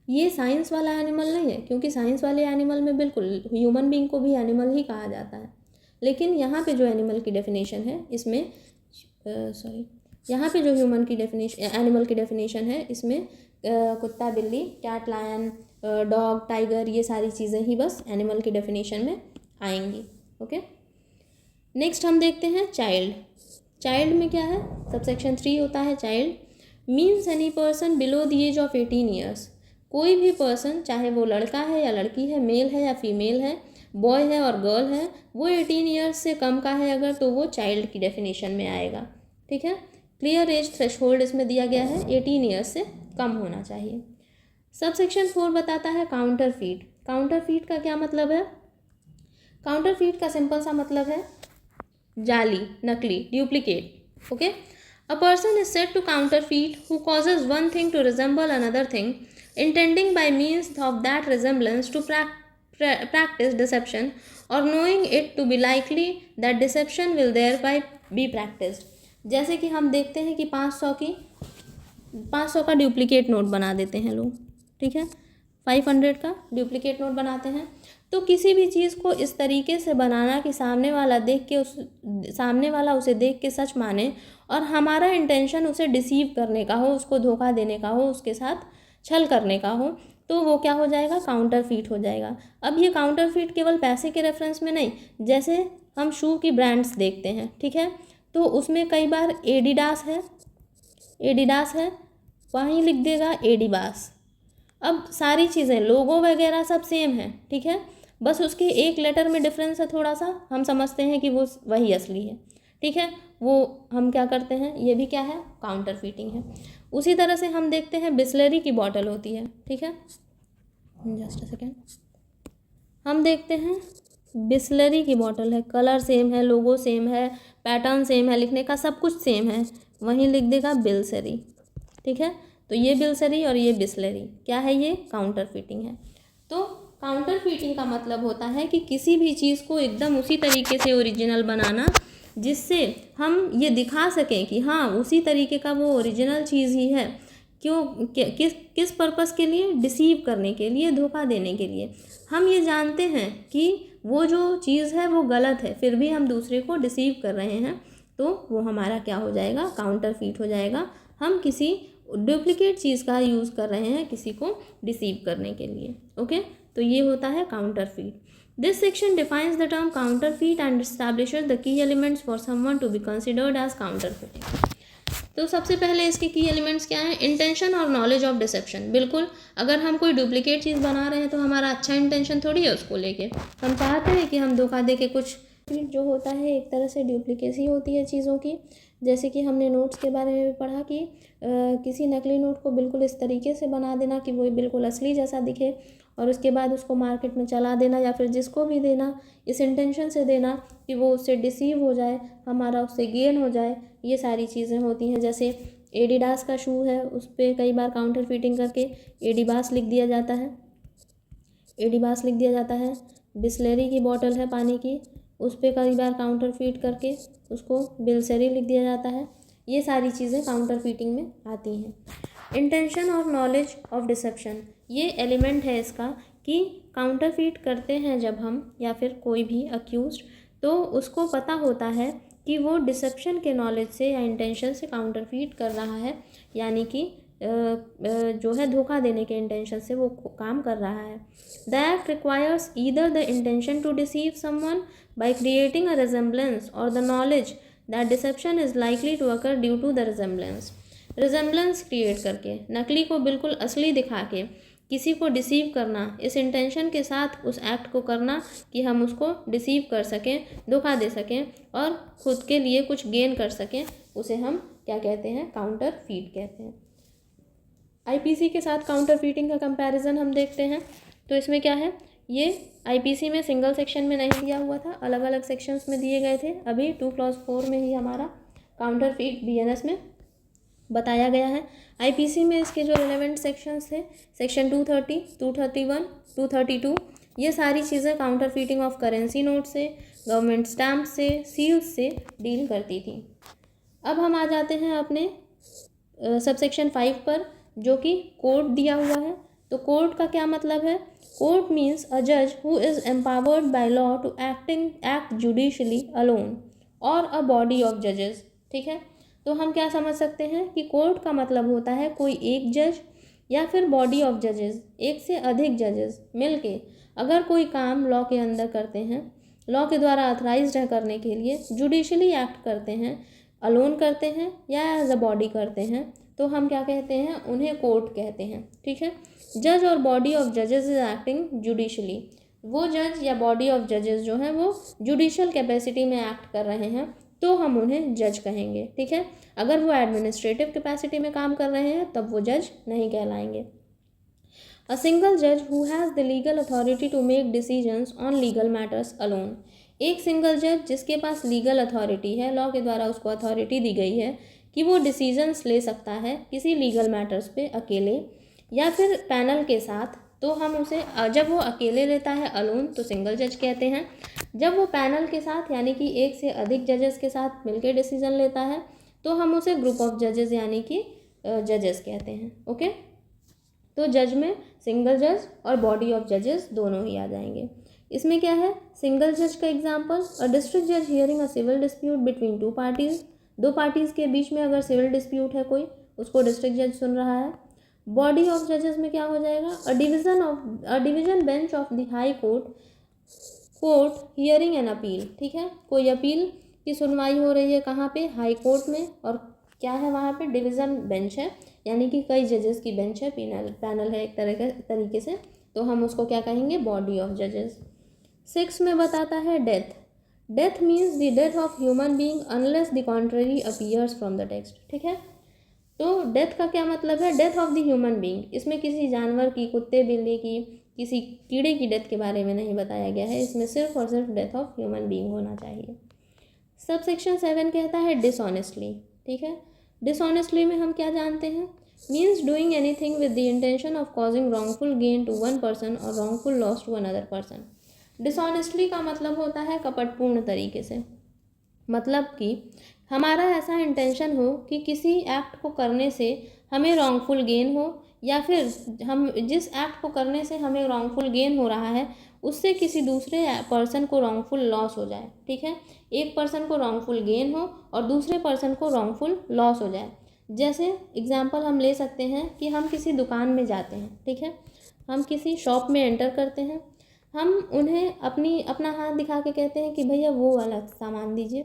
ये साइंस वाला एनिमल नहीं है, क्योंकि साइंस वाले एनिमल में बिल्कुल ह्यूमन बीइंग को भी एनिमल ही कहा जाता है। लेकिन यहाँ पे जो एनिमल की डेफिनेशन है इसमें यहाँ पे जो ह्यूमन की डेफिनेशन, एनिमल की डेफिनेशन है इसमें कुत्ता, बिल्ली, कैट, लायन, डॉग, टाइगर, ये सारी चीज़ें ही बस एनिमल की डेफिनेशन में आएंगी। ओके, नेक्स्ट हम देखते हैं चाइल्ड। चाइल्ड में क्या है, सबसेक्शन 3 होता है child. Means any person below the age of 18 years. कोई भी पर्सन, चाहे वो लड़का है या लड़की है, मेल है या फीमेल है, बॉय है और गर्ल है, वो 18 ईयर्स से कम का है अगर, तो वो चाइल्ड की डेफिनेशन में आएगा। ठीक है, क्लियर एज थ्रेशहोल्ड इसमें दिया गया है, 18 ईयर्स से कम होना चाहिए। सबसेक्शन 4 बताता है काउंटरफीट। काउंटरफीट का क्या मतलब है, काउंटरफीट का सिंपल सा मतलब है जाली, नकली, duplicate. Okay, a person is said to counterfeit who causes one thing to resemble another thing, intending by means of that resemblance to practice deception, or knowing it to be likely that deception will thereby be practiced। जैसे कि हम देखते हैं कि 500 का डुप्लीकेट नोट बना देते हैं लोग। ठीक है, 500 का डुप्लीकेट नोट बनाते हैं। तो किसी भी चीज़ को इस तरीके से बनाना कि सामने वाला उसे देख के सच माने, और हमारा इंटेंशन उसे डिसीव करने का हो, उसको धोखा देने का हो, उसके साथ छल करने का हो, तो वो क्या हो जाएगा, काउंटरफीट हो जाएगा। अब ये काउंटरफीट केवल पैसे के रेफरेंस में नहीं, जैसे हम शू की ब्रांड्स देखते हैं। ठीक है, तो उसमें कई बार एडिडास है, वहीं लिख देगा एडिबास। अब सारी चीज़ें, लोगो वगैरह सब सेम है। ठीक है, बस उसके एक लेटर में डिफरेंस है थोड़ा सा, हम समझते हैं कि वो वही असली है। ठीक है, वो हम क्या करते हैं, ये भी क्या है, काउंटरफीटिंग है। उसी तरह से हम देखते हैं बिस्लरी की बॉटल होती है। ठीक है, जस्ट अ सेकेंड, हम देखते हैं बिस्लरी की बॉटल है, कलर सेम है, लोगो सेम है, पैटर्न सेम है, लिखने का सब कुछ सेम है, वहीं लिख देगा बिलसरी। ठीक है, तो ये बिलसरी और ये बिस्लरी क्या है, ये काउंटरफीटिंग है। तो काउंटरफीटिंग का मतलब होता है कि किसी भी चीज़ को एकदम उसी तरीके से ओरिजिनल बनाना, जिससे हम ये दिखा सकें कि हाँ उसी तरीके का वो ओरिजिनल चीज़ ही है। क्यों, किस पर्पस के लिए, डिसीव करने के लिए, धोखा देने के लिए। हम ये जानते हैं कि वो जो चीज़ है वो गलत है, फिर भी हम दूसरे को डिसीव कर रहे हैं, तो वो हमारा क्या हो जाएगा, काउंटरफीट हो जाएगा। हम किसी डुप्लीकेट चीज़ का यूज़ कर रहे हैं किसी को डिसीव करने के लिए। ओके, तो ये होता है counterfeit. This section defines the term counterfeit and establishes the key elements for someone to be considered as counterfeiting। तो सबसे पहले इसके की एलिमेंट्स क्या हैं, इंटेंशन और नॉलेज ऑफ डिसेप्शन। बिल्कुल, अगर हम कोई डुप्लीकेट चीज़ बना रहे हैं तो हमारा अच्छा इंटेंशन थोड़ी है उसको लेके, हम चाहते हैं कि हम धोखा दे के कुछ, जो होता है एक तरह से डुप्लीकेसी होती है चीज़ों की। जैसे कि हमने नोट्स के बारे में भी पढ़ा कि किसी नकली नोट को बिल्कुल इस तरीके से बना देना कि वो बिल्कुल असली जैसा दिखे, और उसके बाद उसको मार्केट में चला देना, या फिर जिसको भी देना इस इंटेंशन से देना कि वो उससे डिसीव हो जाए, हमारा उससे गेन हो जाए। ये सारी चीज़ें होती हैं। जैसे एडिडास का शू है, उस पर कई बार काउंटरफीटिंग करके एडिबास लिख दिया जाता है। बिस्लरी की बोतल है पानी की, उस पर कई बार काउंटरफीट करके उसको बिलसरी लिख दिया जाता है। ये सारी चीज़ें काउंटरफीटिंग में आती हैं। इंटेंशन और नॉलेज ऑफ डिसेप्शन, ये एलिमेंट है इसका कि काउंटरफीट करते हैं जब हम, या फिर कोई भी अक्यूज्ड, तो उसको पता होता है कि वो डिसेप्शन के नॉलेज से या इंटेंशन से काउंटरफीट कर रहा है, यानी कि जो है धोखा देने के इंटेंशन से वो काम कर रहा है। The act requires either the intention to deceive someone by creating a resemblance और the knowledge that deception is likely to occur due to the resemblance. Resemblance create करके, नकली को बिल्कुल असली दिखा के किसी को डिसीव करना, इस इंटेंशन के साथ उस एक्ट को करना कि हम उसको डिसीव कर सकें, धोखा दे सकें और खुद के लिए कुछ गेन कर सकें, उसे हम क्या कहते हैं, काउंटर फीट कहते हैं। आईपीसी के साथ काउंटर फीटिंग का कंपैरिजन हम देखते हैं। तो इसमें क्या है, ये आईपीसी में सिंगल सेक्शन में नहीं दिया हुआ था, अलग अलग सेक्शंस में दिए गए थे। अभी 2+4 में ही हमारा काउंटर फीट बीएनएस में बताया गया है। आईपीसी में इसके जो रिलेवेंट सेक्शंस थे, सेक्शन 230, 231, 232, ये सारी चीज़ें counter fitting of currency note से, गवर्नमेंट स्टैम्प से, सील्स से डील करती थी। अब हम आ जाते हैं अपने सबसेक्शन 5 पर, जो कि कोर्ट दिया हुआ है। तो कोर्ट का क्या मतलब है, कोर्ट मीन्स अ जज who is empowered by law to act judicially alone और अ बॉडी ऑफ जजेस। ठीक है, तो हम क्या समझ सकते हैं कि कोर्ट का मतलब होता है कोई एक जज या फिर बॉडी ऑफ जजेस, एक से अधिक जजेस मिलके अगर कोई काम लॉ के अंदर करते हैं, लॉ के द्वारा ऑथराइज्ड है करने के लिए, जुडिशली एक्ट करते हैं, अलोन करते हैं या एज अ बॉडी करते हैं, तो हम क्या कहते हैं, उन्हें कोर्ट कहते हैं। ठीक है, जज और बॉडी ऑफ जजेस इज एक्टिंग जुडिशली, वो जज या बॉडी ऑफ जजेस जो हैं वो जुडिशल कैपेसिटी में एक्ट कर रहे हैं, तो हम उन्हें जज कहेंगे। ठीक है, अगर वो एडमिनिस्ट्रेटिव कैपेसिटी में काम कर रहे हैं तब वो जज नहीं कहलाएंगे। अ सिंगल जज who has the legal authority to make decisions on legal matters alone, एक सिंगल जज जिसके पास लीगल अथॉरिटी है, लॉ के द्वारा उसको अथॉरिटी दी गई है कि वो डिसीजंस ले सकता है किसी लीगल मैटर्स पे अकेले या फिर पैनल के साथ, तो हम उसे, जब वो अकेले लेता है अलोन तो सिंगल जज कहते हैं, जब वो पैनल के साथ यानी कि एक से अधिक जजेस के साथ मिलकर डिसीजन लेता है तो हम उसे ग्रुप ऑफ जजेस यानी कि जजेस कहते हैं। ओके, तो जज में सिंगल जज और बॉडी ऑफ जजेस दोनों ही आ जाएंगे। इसमें क्या है, सिंगल जज का एग्जांपल, अ डिस्ट्रिक्ट जज hearing a civil dispute between two parties, दो पार्टीज़ के बीच में अगर सिविल डिस्प्यूट है कोई, उसको डिस्ट्रिक्ट जज सुन रहा है। बॉडी ऑफ जजेस में क्या हो जाएगा, a division bench of the high court hearing an appeal. ठीक है, कोई अपील की सुनवाई हो रही है कहाँ पे, हाई कोर्ट में, और क्या है वहाँ पे, डिवीज़न बेंच है, यानी कि कई जजेस की बेंच है, पैनल है एक तरीके से, तो हम उसको क्या कहेंगे, बॉडी ऑफ जजेस। 6 में बताता है death, death means the death of human being unless the contrary appears from the text. ठीक है, तो डेथ का क्या मतलब है, death of the human being, इसमें किसी जानवर की, कुत्ते बिल्ली की, किसी कीड़े की डेथ के बारे में नहीं बताया गया है, इसमें सिर्फ और सिर्फ डेथ ऑफ ह्यूमन बीइंग होना चाहिए। सबसेक्शन 7 कहता है डिसऑनेस्टली। ठीक है, डिसऑनेस्टली में हम क्या जानते हैं, means doing anything with the intention of causing wrongful gain to one person और wrongful loss to another person. Dishonestly का मतलब होता है कपटपूर्ण तरीके से, मतलब कि हमारा ऐसा इंटेंशन हो कि किसी एक्ट को करने से हमें रॉन्गफुल गेन हो, या फिर हम जिस एक्ट को करने से हमें रॉन्गफुल गेन हो रहा है उससे किसी दूसरे पर्सन को रॉन्गफुल लॉस हो जाए। ठीक है, एक पर्सन को रॉन्गफुल गेन हो और दूसरे पर्सन को रॉन्गफुल लॉस हो जाए। जैसे एग्जांपल हम ले सकते हैं कि हम किसी दुकान में जाते हैं, ठीक है, हम किसी शॉप में एंटर करते हैं, हम उन्हें अपना हाथ दिखा के कहते हैं कि भैया वो वाला सामान दीजिए।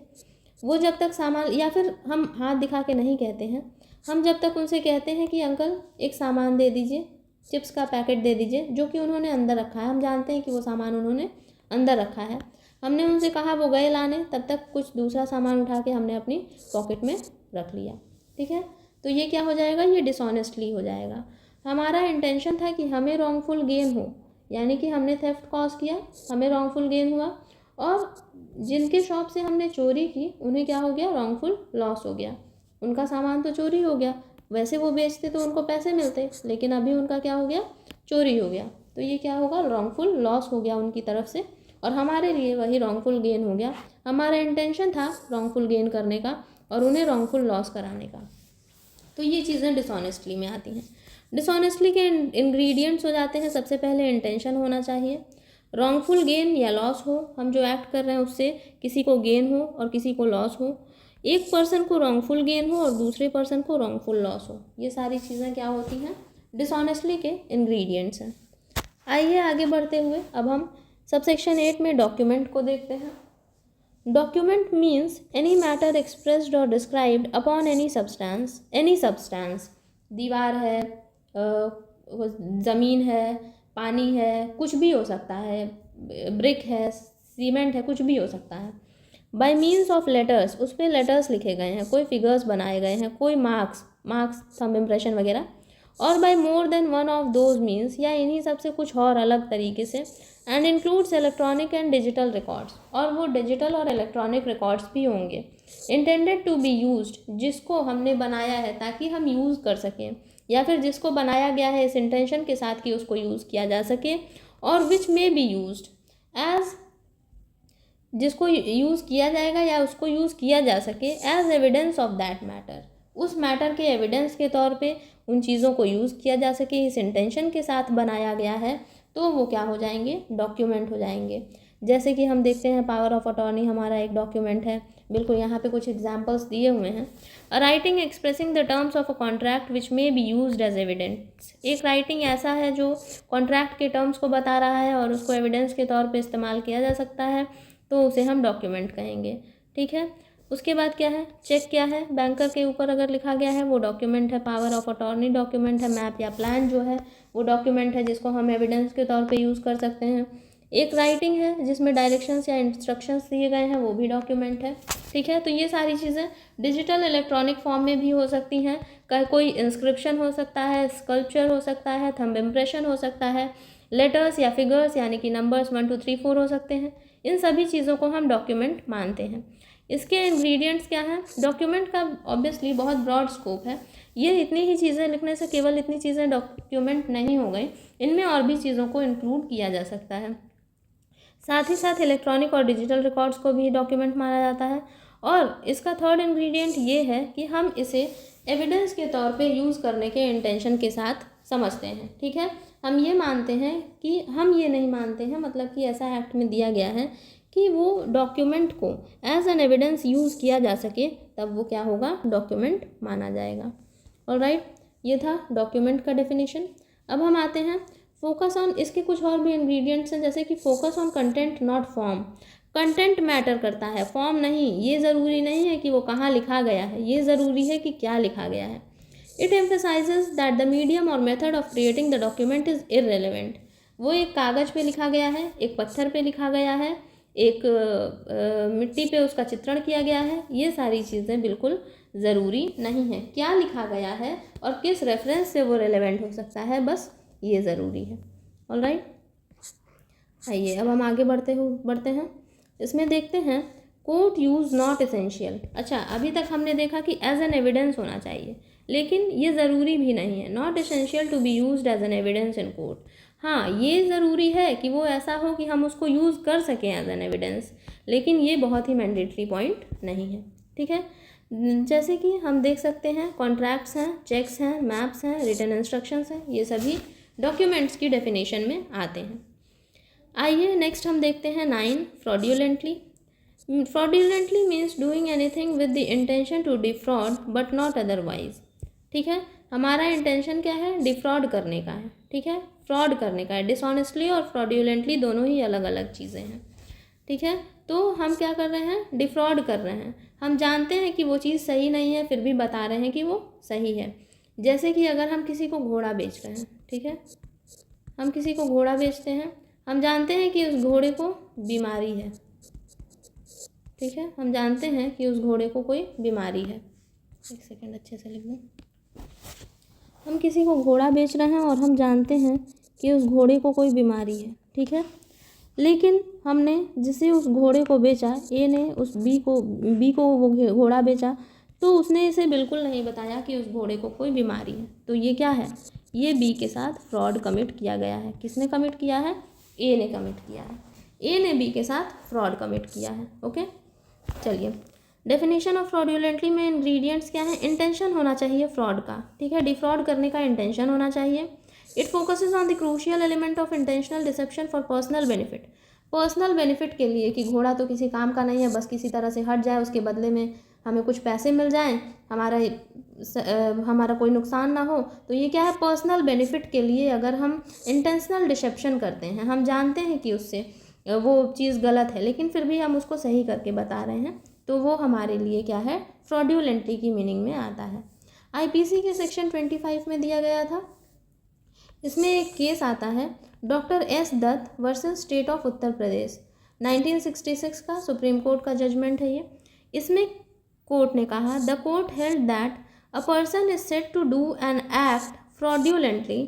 वो जब तक सामान, या फिर हम हाथ दिखा के नहीं कहते हैं, हम जब तक उनसे कहते हैं कि अंकल एक सामान दे दीजिए, चिप्स का पैकेट दे दीजिए, जो कि उन्होंने अंदर रखा है, हम जानते हैं कि वो सामान उन्होंने अंदर रखा है, हमने उनसे कहा, वो गए लाने, तब तक कुछ दूसरा सामान उठा के हमने अपनी पॉकेट में रख लिया। ठीक है, तो ये क्या हो जाएगा, ये डिसऑनेस्टली हो जाएगा। हमारा इंटेंशन था कि हमें रॉन्गफुल गेन हो, यानी कि हमने थेफ्ट कॉज किया, हमें रॉन्गफुल गेन हुआ, और जिनके शॉप से हमने चोरी की उन्हें क्या हो गया, रॉन्गफुल लॉस हो गया। उनका सामान तो चोरी हो गया, वैसे वो बेचते तो उनको पैसे मिलते, लेकिन अभी उनका क्या हो गया, चोरी हो गया, तो ये क्या होगा, रॉन्गफुल लॉस हो गया उनकी तरफ से, और हमारे लिए वही रॉन्गफुल गेन हो गया। हमारा इंटेंशन था रॉन्गफुल गेन करने का और उन्हें रॉन्गफुल लॉस कराने का। तो ये चीज़ें डिसऑनेस्टली में आती हैं। डिसऑनेस्टली के इंग्रेडिएंट्स हो जाते हैं, सबसे पहले इंटेंशन होना चाहिए, रॉन्गफुल गेन या लॉस हो, हम जो एक्ट कर रहे हैं उससे किसी को गेन हो और किसी को लॉस हो, एक पर्सन को रॉन्गफुल गेन हो और दूसरे पर्सन को रॉन्गफुल लॉस हो। ये सारी चीज़ें क्या होती हैं, डिसऑनेस्टली के इंग्रेडिएंट्स हैं। आइए आगे बढ़ते हुए अब हम सबसेक्शन 8 में डॉक्यूमेंट को देखते हैं। Document means any matter expressed और डिस्क्राइब्ड अपॉन एनी सब्सटेंस। दीवार है, ज़मीन है, पानी है, कुछ भी हो सकता है, ब्रिक है, सीमेंट है, कुछ भी हो सकता है। बाय मीन्स ऑफ लेटर्स, उस पर लेटर्स लिखे गए हैं, कोई फिगर्स बनाए गए हैं, कोई मार्क्स थंब इम्प्रेशन वगैरह। और by more than one of those means, या इन्हीं सब से कुछ और अलग तरीके से। And includes electronic and digital records, और वो डिजिटल और इलेक्ट्रॉनिक रिकॉर्ड्स भी होंगे। इंटेंडेड टू बी यूज्ड, जिसको हमने बनाया है ताकि हम यूज़ कर सकें, या फिर जिसको बनाया गया है इस इंटेंशन के साथ कि उसको यूज़ किया जा सके। और which may be used as, जिसको यूज़ किया जाएगा या उसको यूज़ किया जा सके as evidence of that matter, उस मैटर के एविडेंस के तौर पे उन चीज़ों को यूज़ किया जा सके, इस इंटेंशन के साथ बनाया गया है, तो वो क्या हो जाएंगे, डॉक्यूमेंट हो जाएंगे। जैसे कि हम देखते हैं पावर ऑफ अटॉर्नी हमारा एक डॉक्यूमेंट है, बिल्कुल यहाँ पे कुछ एग्जांपल्स दिए हुए हैं। A writing expressing the terms of a contract which may be used as evidence, एक राइटिंग ऐसा है जो कॉन्ट्रैक्ट के टर्म्स को बता रहा है और उसको एविडेंस के तौर पे इस्तेमाल किया जा सकता है, तो उसे हम डॉक्यूमेंट कहेंगे। ठीक है, उसके बाद क्या है, चेक क्या है, बैंकर के ऊपर अगर लिखा गया है वो डॉक्यूमेंट है। पावर ऑफ अटॉर्नी डॉक्यूमेंट है। मैप या प्लान जो है वो डॉक्यूमेंट है जिसको हम एविडेंस के तौर पे यूज़ कर सकते हैं। एक राइटिंग है जिसमें डायरेक्शंस या इंस्ट्रक्शंस दिए गए हैं, वो भी डॉक्यूमेंट है। ठीक है, तो ये सारी चीज़ें डिजिटल इलेक्ट्रॉनिक फॉर्म में भी हो सकती हैं। कोई इंस्क्रिप्शन हो सकता है, स्कल्पचर हो सकता है, थंब इम्प्रेशन हो सकता है, लेटर्स या फिगर्स यानी कि नंबर्स 1 2 3 4 हो सकते हैं। इन सभी चीज़ों को हम डॉक्यूमेंट मानते हैं। इसके इंग्रेडिएंट्स क्या हैं, डॉक्यूमेंट का ऑब्वियसली बहुत ब्रॉड स्कोप है। ये इतनी ही चीज़ें लिखने से केवल इतनी चीज़ें डॉक्यूमेंट नहीं हो गई, इनमें और भी चीज़ों को इंक्लूड किया जा सकता है। साथ ही साथ इलेक्ट्रॉनिक और डिजिटल रिकॉर्ड्स को भी डॉक्यूमेंट माना जाता है। और इसका थर्ड इंग्रेडिएंट ये है कि हम इसे एविडेंस के तौर पे यूज़ करने के इंटेंशन के साथ समझते हैं। ठीक है, हम ये मानते हैं कि हम ये नहीं मानते हैं, मतलब कि ऐसा एक्ट में दिया गया है कि वो डॉक्यूमेंट को एज एन एविडेंस यूज़ किया जा सके, तब वो क्या होगा, डॉक्यूमेंट माना जाएगा। ऑलराइट, ये था डॉक्यूमेंट का डेफिनेशन। अब हम आते हैं फोकस ऑन, इसके कुछ और भी इंग्रेडिएंट्स हैं, जैसे कि focus on content not form. Content matter करता है, फॉर्म नहीं। ये ज़रूरी नहीं है कि वो कहाँ लिखा गया है, ये ज़रूरी है कि क्या लिखा गया है। It emphasizes that the medium और method of creating the document is irrelevant. वो एक कागज़ पे लिखा गया है, एक पत्थर पे लिखा गया है, एक मिट्टी पे उसका चित्रण किया गया है, ये सारी चीज़ें बिल्कुल ज़रूरी नहीं है। क्या लिखा गया है और किस रेफरेंस से वो रेलेवेंट हो सकता है, बस ये ज़रूरी है। ऑलराइट, आइए अब हम आगे बढ़ते हैं। इसमें देखते हैं कोट यूज़ नॉट एसेंशियल। अच्छा, अभी तक हमने देखा कि एज एन एविडेंस होना चाहिए, लेकिन ये ज़रूरी भी नहीं है। Not essential to be used as an evidence in court. हाँ, ये ज़रूरी है कि वो ऐसा हो कि हम उसको यूज़ कर सकें एज एन एविडेंस, लेकिन ये बहुत ही मैंडेटरी पॉइंट नहीं है। ठीक है, जैसे कि हम देख सकते हैं कॉन्ट्रैक्ट्स हैं, चेक्स हैं, मैप्स हैं, रिटन इंस्ट्रक्शंस हैं, ये सभी डॉक्यूमेंट्स की डेफिनेशन में आते हैं। आइए नेक्स्ट हम देखते हैं 9 fraudulently. Fraudulently means doing anything with the intention to defraud but not otherwise. ठीक है, हमारा इंटेंशन क्या है, डिफ्रॉड करने का है। ठीक है, फ्रॉड करने का है। डिसऑनेस्टली और फ्रॉड्यूलेंटली दोनों ही अलग अलग चीज़ें हैं। ठीक है, तो हम क्या कर रहे हैं, डिफ्रॉड कर रहे हैं। हम जानते हैं कि वो चीज़ सही नहीं है, फिर भी बता रहे हैं कि वो सही है। जैसे कि अगर हम किसी को घोड़ा बेच रहे हैं, ठीक है, हम किसी को घोड़ा बेचते हैं, हम जानते हैं कि उस घोड़े को बीमारी है। ठीक है, हम जानते हैं कि उस घोड़े को कोई बीमारी है। एक सेकंड अच्छे से लिख दूँ। हम किसी को घोड़ा बेच रहे हैं और हम जानते हैं कि उस घोड़े को कोई बीमारी है। ठीक है, लेकिन हमने जिसे उस घोड़े को बेचा, ए ने उस बी को वो घोड़ा बेचा, तो उसने इसे बिल्कुल नहीं बताया कि उस घोड़े को कोई बीमारी है। तो ये क्या है, ये बी के साथ फ्रॉड कमिट किया गया है। किसने कमिट किया है, ए ने कमिट किया है। ए ने बी के साथ फ्रॉड कमिट किया है। ओके, चलिए डेफिनेशन ऑफ फ्रॉड्यूलेंटली में इंग्रेडिएंट्स क्या है, इंटेंशन होना चाहिए फ्रॉड का। ठीक है, डिफ्रॉड करने का इंटेंशन होना चाहिए। It focuses on the crucial element of intentional deception for personal benefit. Personal benefit के लिए, कि घोड़ा तो किसी काम का नहीं है, बस किसी तरह से हट जाए, उसके बदले में हमें कुछ पैसे मिल जाएं, हमारा कोई नुकसान ना हो, तो ये क्या है, पर्सनल बेनिफिट के लिए अगर हम इंटेंशनल डिसेप्शन करते हैं, हम जानते हैं कि उससे वो चीज़ गलत है, लेकिन फिर भी हम उसको सही करके बता रहे हैं, तो वो हमारे लिए क्या है, फ्रॉड्यूलेंटली की मीनिंग में आता है। आईपीसी के सेक्शन 25 में दिया गया था। इसमें एक केस आता है doctor S Datt versus state of Uttar Pradesh, 1966 का सुप्रीम कोर्ट का जजमेंट है ये। इसमें कोर्ट ने कहा, the court held that a person is said to do an act fraudulently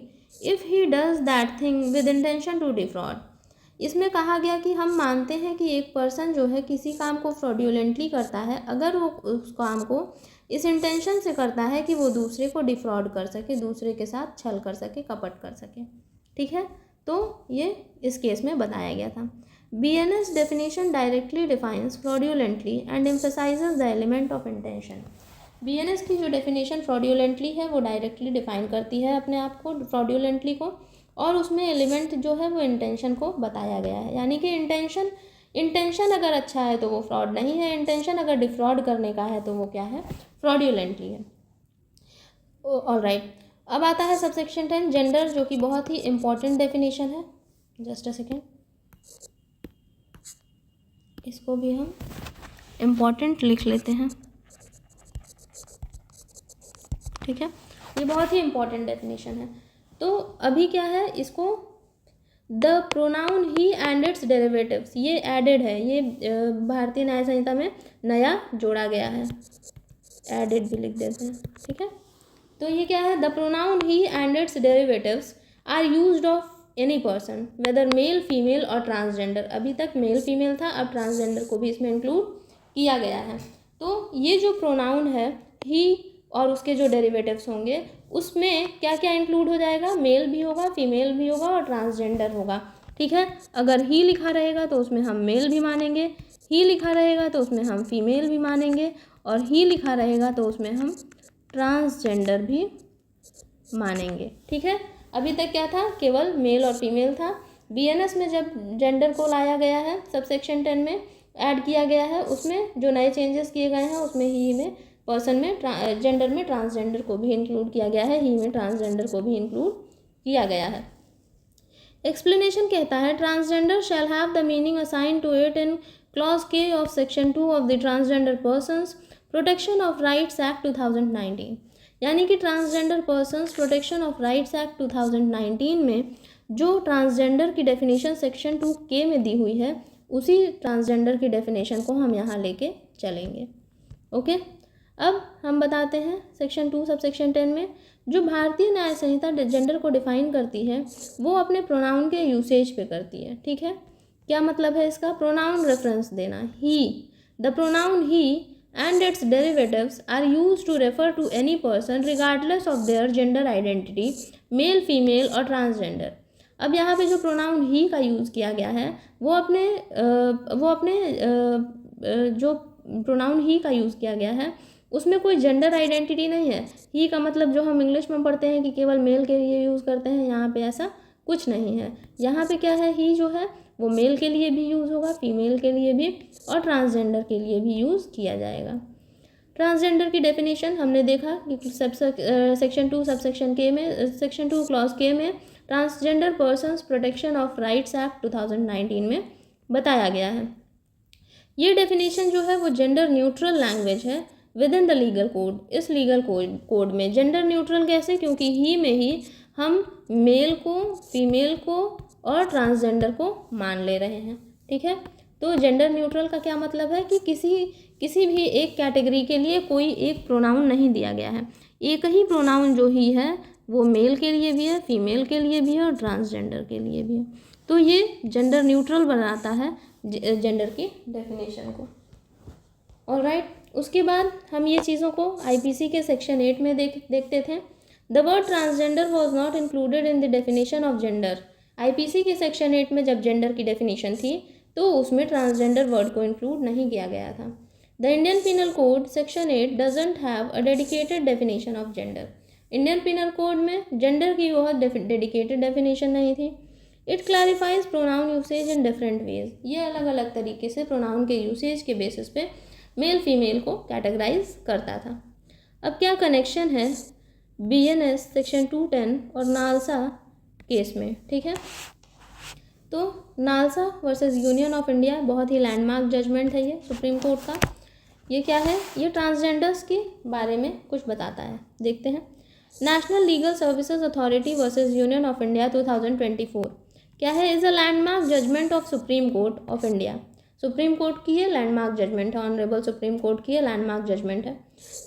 if he does that thing with intention to defraud. इसमें कहा गया कि हम मानते हैं कि एक पर्सन जो है किसी काम को फ्रॉड्यूलेंटली करता है अगर वो उस काम को इस इंटेंशन से करता है कि वो दूसरे को डिफ्रॉड कर सके, दूसरे के साथ छल कर सके, कपट कर सके। ठीक है, तो ये इस केस में बताया गया था। BNS definition directly defines फ्रॉड्यूलेंटली and emphasises the element of intention. BNS की जो डेफिनेशन फ्रॉड्यूलेंटली है वो डायरेक्टली डिफाइन करती है अपने आप को, फ्रॉड्यूलेंटली को, और उसमें एलिमेंट जो है वो इंटेंशन को बताया गया है। यानी कि इंटेंशन अगर अच्छा है तो वो फ्रॉड नहीं है, इंटेंशन अगर डिफ्रॉड करने का है तो वो क्या है, फ्रॉड्यूलेंटली है। ऑलराइट, अब आता है सबसेक्शन 10 जेंडर, जो कि बहुत ही इंपॉर्टेंट डेफिनेशन है। जस्ट अ सेकेंड, इसको भी हम इम्पॉर्टेंट लिख लेते हैं। ठीक है, ये बहुत ही इंपॉर्टेंट डेफिनेशन है। तो अभी क्या है, इसको the pronoun he and its derivatives, ये एडेड है, ये भारतीय न्याय संहिता में नया जोड़ा गया है, एडेड भी लिख देते हैं। ठीक है, तो ये क्या है, the pronoun he and its derivatives are used of any person whether male, female और ट्रांसजेंडर। अभी तक मेल फीमेल था, अब ट्रांसजेंडर को भी इसमें इंक्लूड किया गया है। तो ये जो प्रोनाउन है ही और उसके जो डेरिवेटिव्स होंगे उसमें क्या क्या इंक्लूड हो जाएगा, मेल भी होगा, फीमेल भी होगा और ट्रांसजेंडर होगा। ठीक है, अगर ही लिखा रहेगा तो उसमें हम मेल भी मानेंगे, ही लिखा रहेगा तो उसमें हम फीमेल भी मानेंगे, और ही लिखा रहेगा तो उसमें हम ट्रांसजेंडर भी मानेंगे। ठीक है, अभी तक क्या था, केवल मेल और फीमेल था। BNS में जब जेंडर को लाया गया है, सबसेक्शन 10 में ऐड किया गया है, उसमें जो नए चेंजेस किए गए हैं उसमें ही में पर्सन में जेंडर में ट्रांसजेंडर को भी इंक्लूड किया गया है, ही में ट्रांसजेंडर को भी इंक्लूड किया गया है। एक्सप्लेनेशन कहता है, transgender shall have the meaning assign to it in clause K of section 2 of the transgender persons protection of rights act 2019। यानी कि transgender persons protection of rights act 2019 में जो ट्रांसजेंडर की डेफिनेशन सेक्शन 2K में दी हुई है, उसी ट्रांसजेंडर की डेफिनेशन को हम यहाँ लेके चलेंगे। ओके, अब हम बताते हैं सेक्शन 2 सबसेक्शन 10 में जो भारतीय न्याय संहिता जेंडर को डिफाइन करती है वो अपने प्रोनाउन के यूसेज पे करती है। ठीक है, क्या मतलब है इसका, प्रोनाउन रेफरेंस देना। He, the pronoun he and its derivatives are used to refer to any person regardless of their gender identity, male, female और ट्रांसजेंडर। अब यहाँ पे जो प्रोनाउन ही का यूज़ किया गया है वो अपने जो प्रोनाउन ही का यूज़ किया गया है उसमें कोई जेंडर आइडेंटिटी नहीं है। ही का मतलब जो हम इंग्लिश में पढ़ते हैं कि केवल मेल के लिए यूज़ करते हैं, यहाँ पे ऐसा कुछ नहीं है। यहाँ पे क्या है, ही जो है वो मेल के लिए भी यूज़ होगा, फीमेल के लिए भी और ट्रांसजेंडर के लिए भी यूज़ किया जाएगा। ट्रांसजेंडर की डेफिनेशन हमने देखा कि सेक्शन 2 सबसेक्शन K में, सेक्शन 2 क्लॉज K में transgender persons protection of rights act 2019 में बताया गया है। ये डेफिनेशन जो है वो जेंडर न्यूट्रल लैंग्वेज है with in the legal code. इस लीगल कोड में जेंडर न्यूट्रल कैसे, क्योंकि ही में ही हम मेल को, फीमेल को और ट्रांसजेंडर को मान ले रहे हैं। ठीक है, तो जेंडर न्यूट्रल का क्या मतलब है कि किसी भी एक कैटेगरी के लिए कोई एक प्रोनाउन नहीं दिया गया है, एक ही प्रोनाउन जो ही है वो मेल के लिए भी है, फीमेल के लिए भी है और ट्रांसजेंडर के लिए भी है। तो ये जेंडर न्यूट्रल बनाता है जेंडर की डेफिनेशन को। ऑलराइट, उसके बाद हम ये चीज़ों को आईपीसी के सेक्शन 8 में देखते थे। The word transgender was not included in the definition of gender. IPC के सेक्शन 8 में जब जेंडर की डेफिनेशन थी तो उसमें ट्रांसजेंडर वर्ड को इंक्लूड नहीं किया गया था। The Indian penal code section 8 doesn't have a dedicated definition of gender. Indian penal code में जेंडर की बहुत डेडिकेटेड डेफिनेशन नहीं थी। It clarifies pronoun usage in different ways. ये अलग अलग तरीके से प्रोनाउन के यूसेज के बेसिस पे मेल फीमेल को कैटेगराइज करता था। अब क्या कनेक्शन है BNS सेक्शन 210 और नालसा केस में। ठीक है, तो NALSA versus Union of India बहुत ही लैंडमार्क जजमेंट है ये सुप्रीम कोर्ट का। ये क्या है, ये ट्रांसजेंडर्स के बारे में कुछ बताता है, देखते हैं। National Legal Services Authority versus Union of India 2024 क्या है, is a landmark judgement of Supreme Court of India. Supreme court की ये लैंडमार्क जजमेंट है, ऑनरेबल सुप्रीम कोर्ट की ये लैंडमार्क जजमेंट है।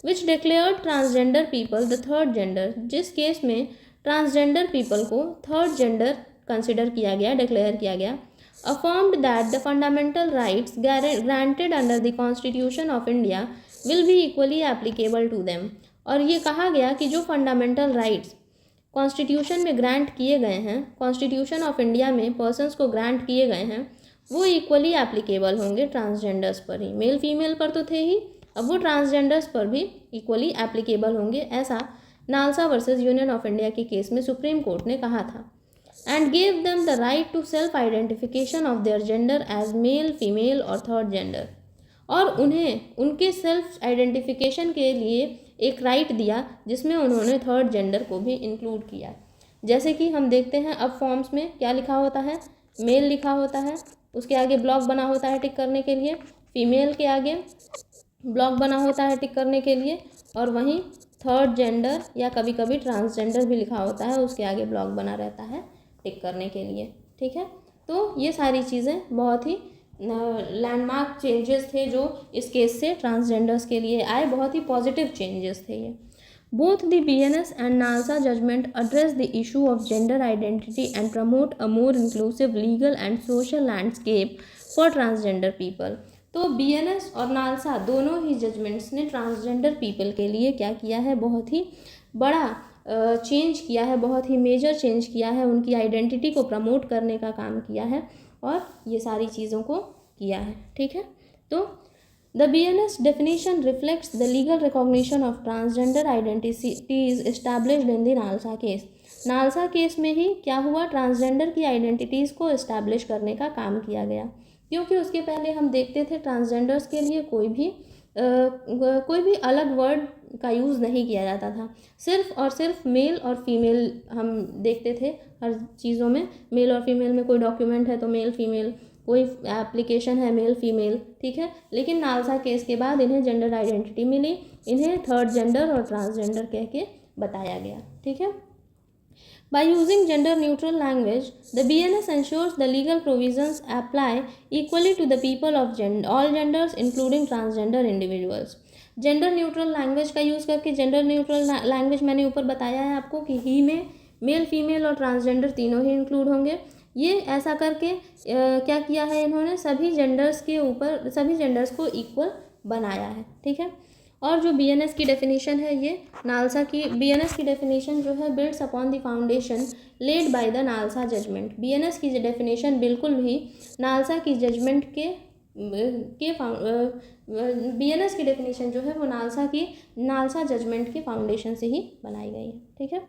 Which declared transgender people the third gender, जिस केस में ट्रांसजेंडर पीपल को थर्ड जेंडर कंसिडर किया गया, डिक्लेयर किया गया। affirmed that the fundamental rights granted under the Constitution of India will be equally applicable to them। और ये कहा गया कि जो फंडामेंटल राइट्स कॉन्स्टिट्यूशन में ग्रांट किए गए हैं, कॉन्स्टिट्यूशन ऑफ इंडिया में पर्सन्स को ग्रांट किए गए हैं, वो इक्वली एप्लीकेबल होंगे ट्रांसजेंडर्स पर ही। मेल फीमेल पर तो थे ही, अब वो ट्रांसजेंडर्स पर भी इक्वली एप्लीकेबल होंगे, ऐसा NALSA versus Union of India के केस में सुप्रीम कोर्ट ने कहा था। and gave them the right to self identification of their gender as male, female और third gender। और उन्हें उनके सेल्फ आइडेंटिफिकेशन के लिए एक राइट दिया जिसमें उन्होंने थर्ड जेंडर को भी इंक्लूड किया। जैसे कि हम देखते हैं अब फॉर्म्स में क्या लिखा होता है, मेल लिखा होता है, उसके आगे ब्लॉक बना होता है टिक करने के लिए, फीमेल के आगे ब्लॉक बना होता है टिक करने के लिए, और वहीं थर्ड जेंडर या कभी कभी ट्रांसजेंडर भी लिखा होता है, उसके आगे ब्लॉक बना रहता है टिक करने के लिए। ठीक है, तो ये सारी चीज़ें बहुत ही लैंडमार्क चेंजेस थे जो इस केस से ट्रांसजेंडर्स के लिए आए, बहुत ही पॉजिटिव चेंजेस थे ये। Both the BNS and NALSA judgement address the issue of gender identity and promote a more inclusive legal and social landscape for transgender people. तो BNS और नालसा दोनों ही जजमेंट्स ने ट्रांसजेंडर पीपल के लिए क्या किया है, बहुत ही बड़ा चेंज किया है, बहुत ही मेजर चेंज किया है, उनकी आइडेंटिटी को प्रमोट करने का काम किया है और ये सारी चीज़ों को किया है। ठीक है, तो the BNS definition reflects the legal recognition of transgender identities established in the NALSA case. NALSA case में ही क्या हुआ, ट्रांसजेंडर की आइडेंटिटीज़ को इस्टेब्लिश करने का काम किया गया, क्योंकि उसके पहले हम देखते थे ट्रांसजेंडर्स के लिए कोई भी अलग वर्ड का यूज़ नहीं किया जाता था, सिर्फ और सिर्फ मेल और फीमेल हम देखते थे हर चीज़ों में। मेल और फीमेल में कोई डॉक्यूमेंट है तो मेल फीमेल, कोई एप्लीकेशन है मेल फीमेल, ठीक है। लेकिन नालसा केस के बाद इन्हें जेंडर आइडेंटिटी मिली, इन्हें थर्ड जेंडर और ट्रांसजेंडर कह के बताया गया। ठीक है, by using gender neutral language, the BNS ensures the legal provisions apply equally to the people of all genders including transgender individuals। Gender neutral language का यूज़ करके, जेंडर न्यूट्रल लैंग्वेज मैंने ऊपर बताया है आपको कि ही में मेल फीमेल और ट्रांसजेंडर तीनों ही इंक्लूड होंगे। ये ऐसा करके क्या किया है, इन्होंने सभी जेंडर्स के ऊपर सभी जेंडर्स को इक्वल बनाया है। ठीक है, और जो BNS की डेफिनेशन है, ये नालसा की BNS की डेफिनेशन जो है builds upon the foundation laid by the NALSA judgement. BNS की डेफिनेशन बिल्कुल भी नालसा की जजमेंट BNS की डेफिनेशन जो है वो नालसा जजमेंट के फाउंडेशन से ही बनाई गई है। ठीक है,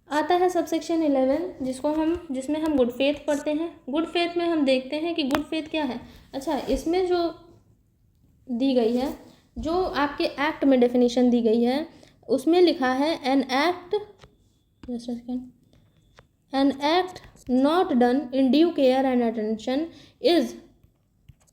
आता है सबसेक्शन 11 जिसमें हम गुड फेथ पढ़ते हैं। गुड फेथ में हम देखते हैं कि गुड फेथ क्या है। अच्छा, इसमें जो दी गई है, जो आपके एक्ट में डेफिनेशन दी गई है, उसमें लिखा है an act not done in due care and attention is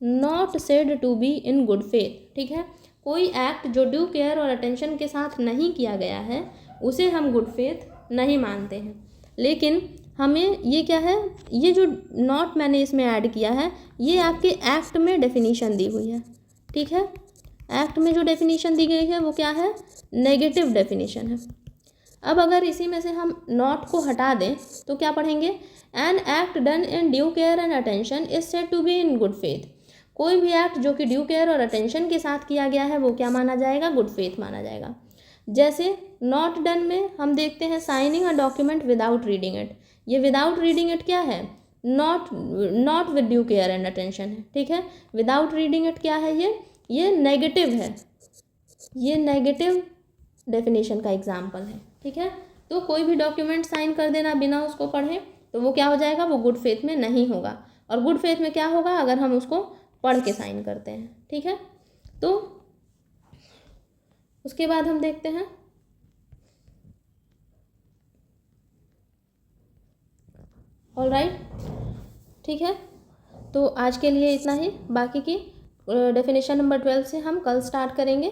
not said to be in good faith. ठीक है, कोई एक्ट जो ड्यू केयर और अटेंशन के साथ नहीं किया गया है उसे हम गुड फेथ नहीं मानते हैं। लेकिन हमें ये क्या है, ये जो नॉट मैंने इसमें ऐड किया है, ये आपके एक्ट में डेफिनेशन दी हुई है। ठीक है, एक्ट में जो डेफिनेशन दी गई है वो क्या है, नेगेटिव डेफिनेशन है। अब अगर इसी में से हम नॉट को हटा दें तो क्या पढ़ेंगे, an act done in due care and attention is said to be in good faith. कोई भी एक्ट जो कि ड्यू केयर और अटेंशन के साथ किया गया है वो क्या माना जाएगा, गुड फेथ माना जाएगा। जैसे नॉट डन में हम देखते हैं signing a document without reading it. ये विदाउट रीडिंग इट क्या है, not with due care and attention है। ठीक है, विदाउट रीडिंग इट क्या है, ये नेगेटिव है, ये नेगेटिव डेफिनेशन का एग्जाम्पल है। ठीक है, तो कोई भी डॉक्यूमेंट साइन कर देना बिना उसको पढ़े तो वो क्या हो जाएगा, वो गुड फेथ में नहीं होगा। और गुड फेथ में क्या होगा, अगर हम उसको पढ़ के साइन करते हैं। ठीक है, तो उसके बाद हम देखते हैं ऑलराइट, ठीक है, तो आज के लिए इतना ही। बाकी की डेफिनेशन नंबर 12 से हम कल स्टार्ट करेंगे।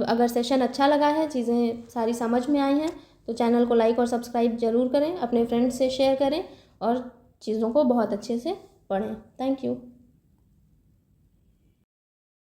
अगर सेशन अच्छा लगा है, चीज़ें सारी समझ में आई हैं, तो चैनल को लाइक और सब्सक्राइब ज़रूर करें, अपने फ्रेंड्स से शेयर करें और चीज़ों को बहुत अच्छे से पढ़ें। Thank you.